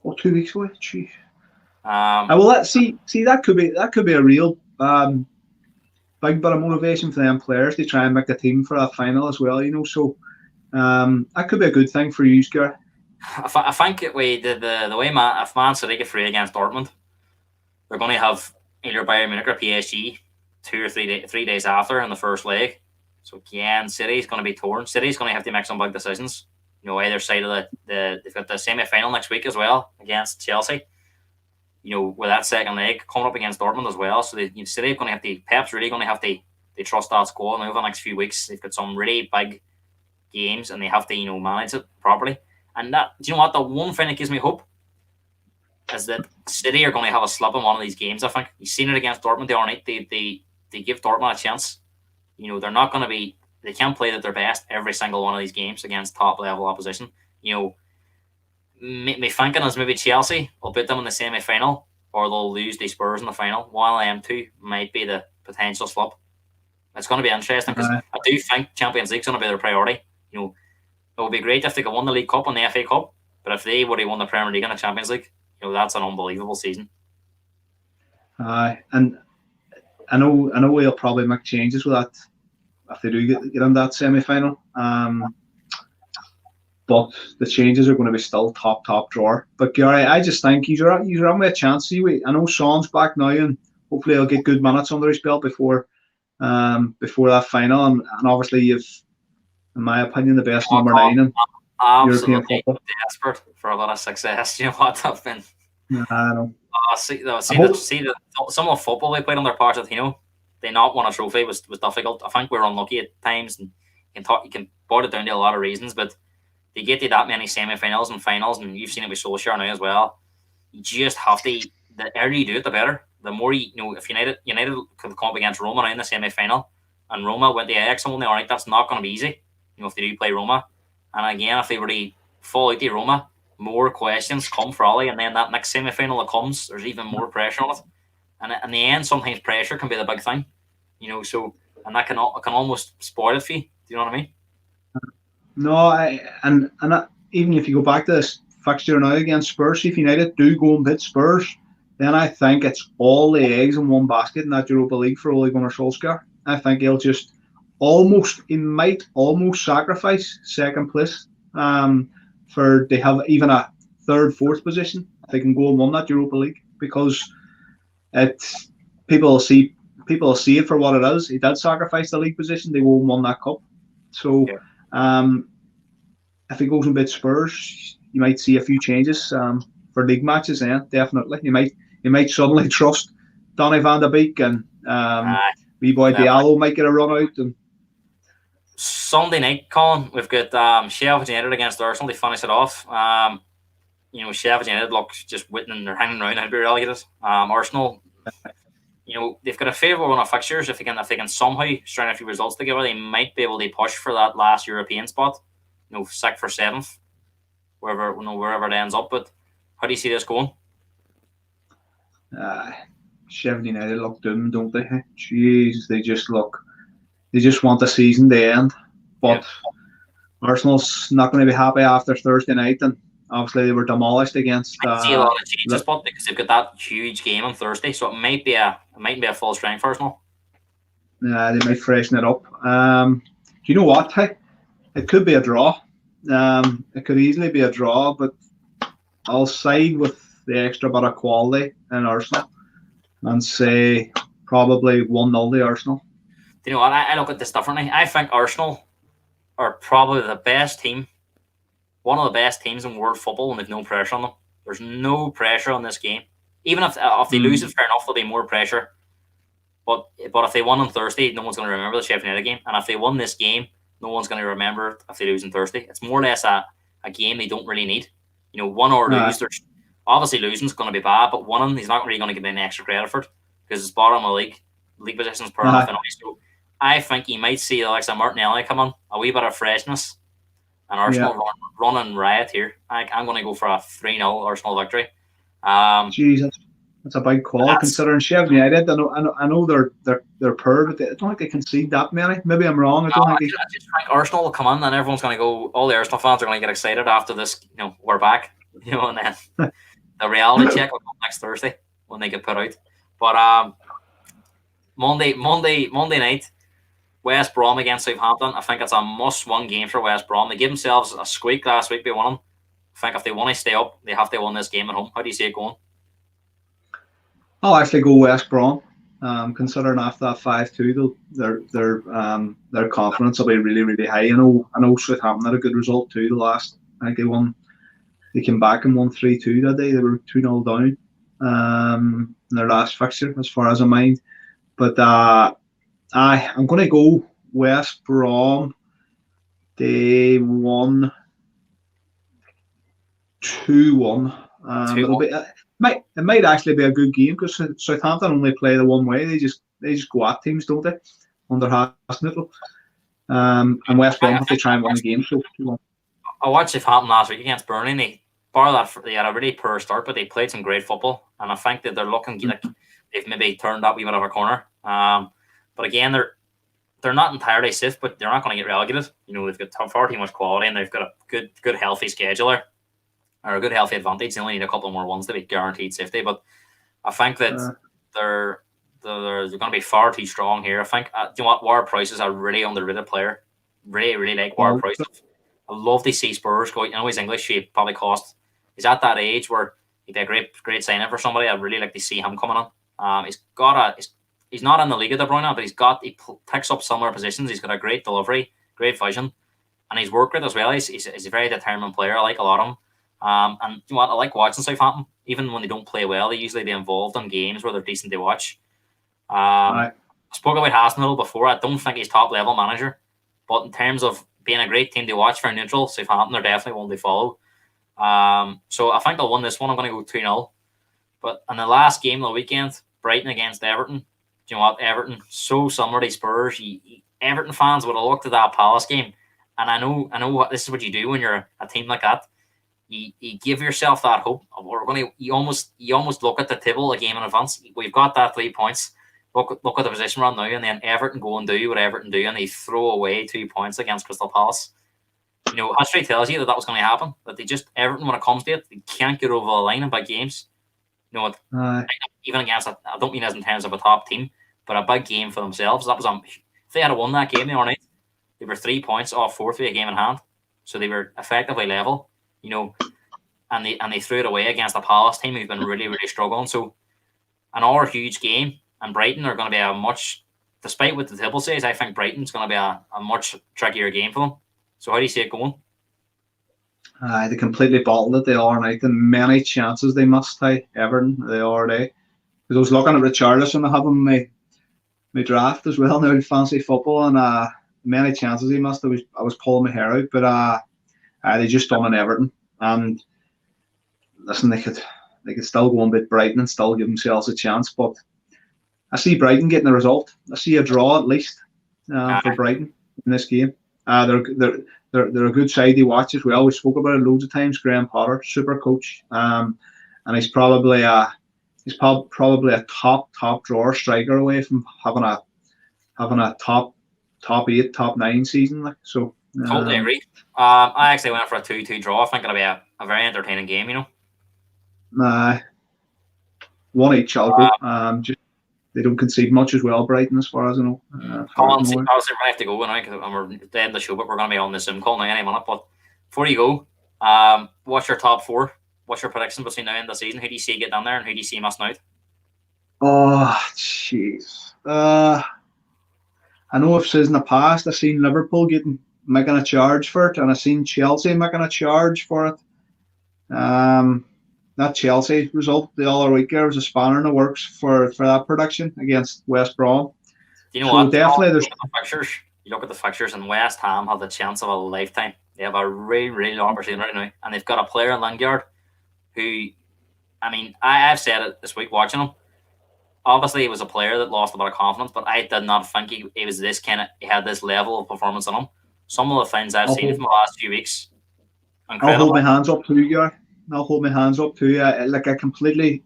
Oh, 2 weeks away. Gee. Well, let's see. That could be a real big bit of motivation for them players to try and make the team for that final as well. So that could be a good thing for you, Gary. I think the way if Man City get free against Dortmund, they're going to have either Bayern Munich or PSG 2 or 3 days after in the first leg. So again, City's going to be torn. City's going to have to make some big decisions. Either side of they've got the semi-final next week as well against Chelsea. With that second leg coming up against Dortmund as well. So City are going to have to. Pep's really going to have to. They trust that squad over the next few weeks. They've got some really big games and they have to manage it properly. And do you know what? The one thing that gives me hope is that City are going to have a slip in one of these games. I think you've seen it against Dortmund the other night. They give Dortmund a chance. They're not going to be. They can't play at their best every single one of these games against top level opposition. My thinking is maybe Chelsea will beat them in the semi-final, or they'll lose the Spurs in the final. One of them two might be the potential slip. It's going to be interesting because I do think Champions League's going to be their priority. It would be great if they could win the League Cup and the FA Cup, but if they would have won the Premier League and the Champions League, that's an unbelievable season. And I know we'll probably make changes with that if they do get in that semi-final. But the changes are going to be still top drawer. But Gary, I just think you're on with a chance. I know Son's back now, and hopefully he'll get good minutes under his belt before that final. And obviously you've, in my opinion, the best number 9 in European football. Desperate for a lot of success. You know what I've been. I know. Some of the football they played on their part, they not won a trophy was difficult. I think we were unlucky at times, and you can boil it down to a lot of reasons, but they get to that many semi-finals and finals, and you've seen it with Solskjaer now as well. You just have to. The earlier you do it, the better. The more if United could come up against Roma now in the semi-final, and Roma went to Ajax and won the all right, that's not going to be easy. If they do play Roma, and again, if they were to fall out to Roma, more questions come for Ollie, and then that next semi-final that comes, there's even more pressure on it. And in the end, sometimes pressure can be the big thing, So, and that can almost spoil it for you. Do you know what I mean? No, even if you go back to this fixture now against Spurs, if United do go and beat Spurs, then I think it's all the eggs in one basket in that Europa League for Ole Gunnar Solskjaer. I think he might almost sacrifice second place for they have even a third, fourth position if they can go and win that Europa League, because people will see it for what it is. He did sacrifice the league position. They won't win that cup. So. Yeah. If he goes and beats Spurs, you might see a few changes for league matches. Then definitely, you might suddenly trust Donny van de Beek, and wee boy Diallo might get a run out. And Sunday night, Colin, we've got Sheffield United against Arsenal to finish it off. Sheffield United look just waiting, they're hanging around and be relegated. Arsenal. They've got a favourable run of fixtures. If they can somehow string a few results together, they might be able to push for that last European spot. 6th or 7th, wherever it ends up. But how do you see this going? Sheffield United look doomed, don't they? Jeez, they just want the season to end. But Arsenal's not going to be happy after Thursday night, and obviously they were demolished against. I see a lot of changes, but because they've got that huge game on Thursday, so it might be a full strength for Arsenal. Yeah, they might freshen it up. Do you know what? It could be a draw. It could easily be a draw, but I'll side with the extra bit of quality in Arsenal and say probably 1-0 to Arsenal. Do you know what? I look at this differently. I think Arsenal are probably the best team, one of the best teams in world football, and they've no pressure on them. There's no pressure on this game. Even if they lose it, fair enough, there'll be more pressure. But if they won on Thursday, no one's going to remember the Sheffield United game. And if they won this game, no one's going to remember if they lose on Thursday. It's more or less a game they don't really need. Won or lose. Obviously, losing is going to be bad, but winning, he's not really going to get any extra credit for it because it's bottom of the league. League positions per enough anyway. So I think you might see Alexa Martinelli come on, a wee bit of freshness, and Arsenal running riot here. I'm going to go for a 3-0 Arsenal victory. Jesus. That's a big call considering Sheffield United. I know they're poor, but I don't think they concede that many. Maybe I'm wrong. I just think Arsenal will come in and everyone's going to go. All the Arsenal fans are going to get excited after this. We're back. And then the reality check will come next Thursday when they get put out. But Monday night, West Brom against Southampton. I think it's a must-win game for West Brom. They gave themselves a squeak last week by winning. I think if they want to stay up, they have to win this game at home. How do you see it going? I'll actually go West Brom. Considering after that 5-2, their confidence will be really, really high. I know Southampton had a good result too. The last, I think they came back and won 3-2 that day. They were 2-0 down in their last fixture, as far as I mind. But I'm going to go West Brom. They won 2-1. It might actually be a good game because Southampton only play the one way. They just go at teams, don't they? Under Hasenhüttl. And West Brom if they try and win the game. So 2-1. I watched Southampton last week against Burnley. They had a really poor start, but they played some great football, and I think that they're looking like they've maybe turned up a wee bit of a corner. But again, they're not entirely safe, but they're not going to get relegated. They've got far too much quality, and they've got a good healthy scheduler. Or a good healthy advantage. They only need a couple more ones to be guaranteed safety. But I think that they're going to be far too strong here. I think, Ward-Prowse is a really underrated player. Really, really like Ward-Prowse. I love to see Spurs go. He's English. He probably cost. He's at that age where he'd be a great signing for somebody. I'd really like to see him coming on. He's not in the league at De Bruyne, but he picks up similar positions. He's got a great delivery, great vision, and he's work rate as well. He's a very determined player. I like a lot of him. And I like watching Southampton. Even when they don't play well, they usually be involved in games where they're decent to watch. I spoke about Hasenhüttl before. I don't think he's top level manager, but in terms of being a great team to watch for neutral, Southampton are definitely one to follow. So I think they'll win this one. I'm going to go 2-0. But in the last game of the weekend, Brighton against Everton. Do you know what? Everton, so similar to Spurs. Everton fans would have looked at that Palace game, and I know this is what you do when you're a team like that. You give yourself that hope. You almost look at the table a game in advance. We've got that 3 points. Look at the position we're on now, and then Everton go and do what Everton do, and they throw away 2 points against Crystal Palace. History tells you that was going to happen. That Everton, when it comes to it, they can't get over the line in big games. Even against I don't mean as in terms of a top team, but a big game for themselves. That was if they had won that game the other night, they were 3 points off fourth with a game in hand, so they were effectively level. And they threw it away against the Palace team who've been really, really struggling. So another huge game, and Brighton are going to be despite what the table says, I think Brighton's going to be a much trickier game for them. So how do you see it going? They completely bottled it the other night, and many chances they must have, Everton, the other day. Because I was looking at Richarlison, I have him in my draft as well, now fancy football, and many chances he must have. I was pulling my hair out, but they just done in Everton. And listen, they could still go and beat Brighton and still give themselves a chance. But I see Brighton getting the result. I see a draw at least for Brighton in this game. They're a good side to watch as well. We spoke about it loads of times. Graham Potter, super coach, and he's probably a top drawer striker away from having a top 8, top 9 season. So totally agree. I actually went for a 2-2 draw. I think it'll be a very entertaining game. One each. I'll go. Just they don't concede much as well, Brighton, as far as I know. Colin, obviously, we're going to have to go now because we're dead in the show, but we're going to be on the Zoom call now any minute. But before you go, what's your top 4? What's your prediction between now and the season? Who do you see get down there, and who do you see missing out? Oh, jeez. I know I've said in the past, I've seen Liverpool making a charge for it, and I've seen Chelsea making a charge for it. that Chelsea result the other week there was a spanner in the works for that prediction against West Brom. Do you know So what? definitely there's You look at the fixtures, and West Ham have the chance of a lifetime. They have a really, really long opportunity right now, and they've got a player in Lingard who, I mean, I've said it this week watching him. Obviously, he was a player that lost a bit of confidence, but I did not think he was this kind of. He had this level of performance in him. Some of the things I've seen from the last few weeks, incredible. I'll hold my hands up to you, guy. I'll hold my hands up to you. Like I completely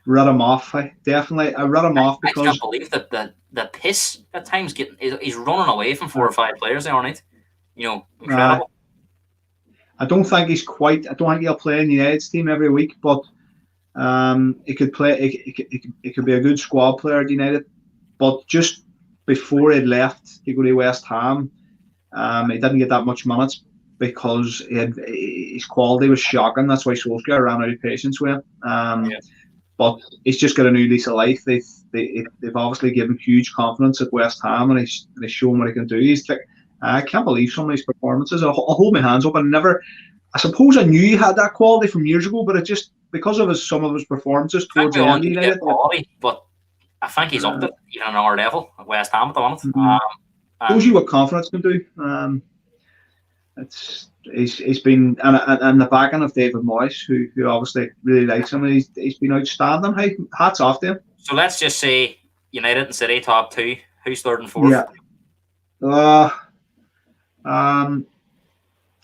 read him off. I read him off because I can't believe that the piss at times he's running away from 4 or 5 players there on it. You know, incredible. I don't think he'll play in the United's team every week, but he could play. It could be a good squad player at United. But just before he left to go to West Ham, he didn't get that much minutes because his quality was shocking. That's why Solskjaer ran out of patience with him. But he's just got a new lease of life. They've obviously given huge confidence at West Ham, and he's shown what he can do. I can't believe some of these performances. I'll hold my hands up. I suppose I knew he had that quality from years ago, but it just because of some of his performances towards the end, United. But I think he's up to even another level at West Ham at the moment. Shows you what confidence can do. He's been and the backing of David Moyes, who obviously really likes him. He's been outstanding. Hey, hats off to him. So let's just say United and City top 2. Who's third and fourth? Yeah.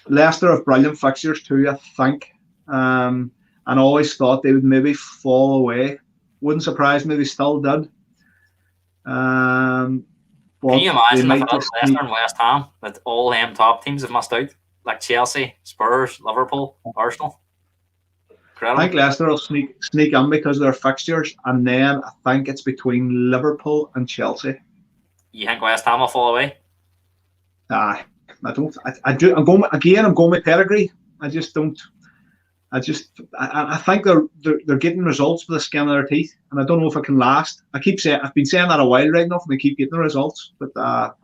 Leicester have brilliant fixtures too, I think. And I always thought they would maybe fall away. Wouldn't surprise me if they still did. Can you imagine if it was Leicester and West Ham with all them top teams have missed out? Like Chelsea, Spurs, Liverpool, Arsenal. Incredible. I think Leicester will sneak in because of their fixtures, and then I think it's between Liverpool and Chelsea. You think West Ham will fall away? I don't. I do. I'm going with pedigree. I just don't. I think they're getting results with the skin of their teeth, and I don't know if it can last. I've been saying that a while right enough, and they keep getting the results. But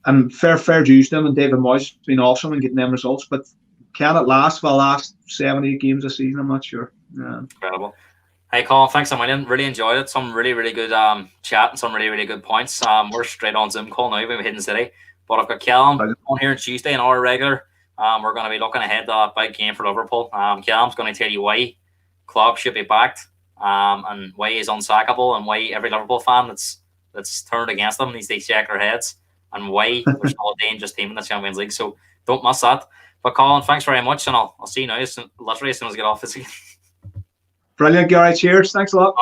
and fair dues to them, and David Moyes has been awesome in getting them results. But can it last for the last 7-8 games a season? I'm not sure. Incredible. Hey, Colin, thanks a million. Really enjoyed it. Some really, really good chat and some really, really good points. We're straight on Zoom call now with Maiden City. But I've got Callum on here on Tuesday and our regular. We're going to be looking ahead to that big game for Liverpool. Callum's going to tell you why Klopp should be backed and why he's unsackable and why every Liverpool fan that's turned against him needs to check their heads and why there's no dangerous team in the Champions League. So don't miss that. But Colin, thanks very much, and I'll see you now literally as soon as I get off this again. Brilliant, Gary. Cheers. Thanks a lot.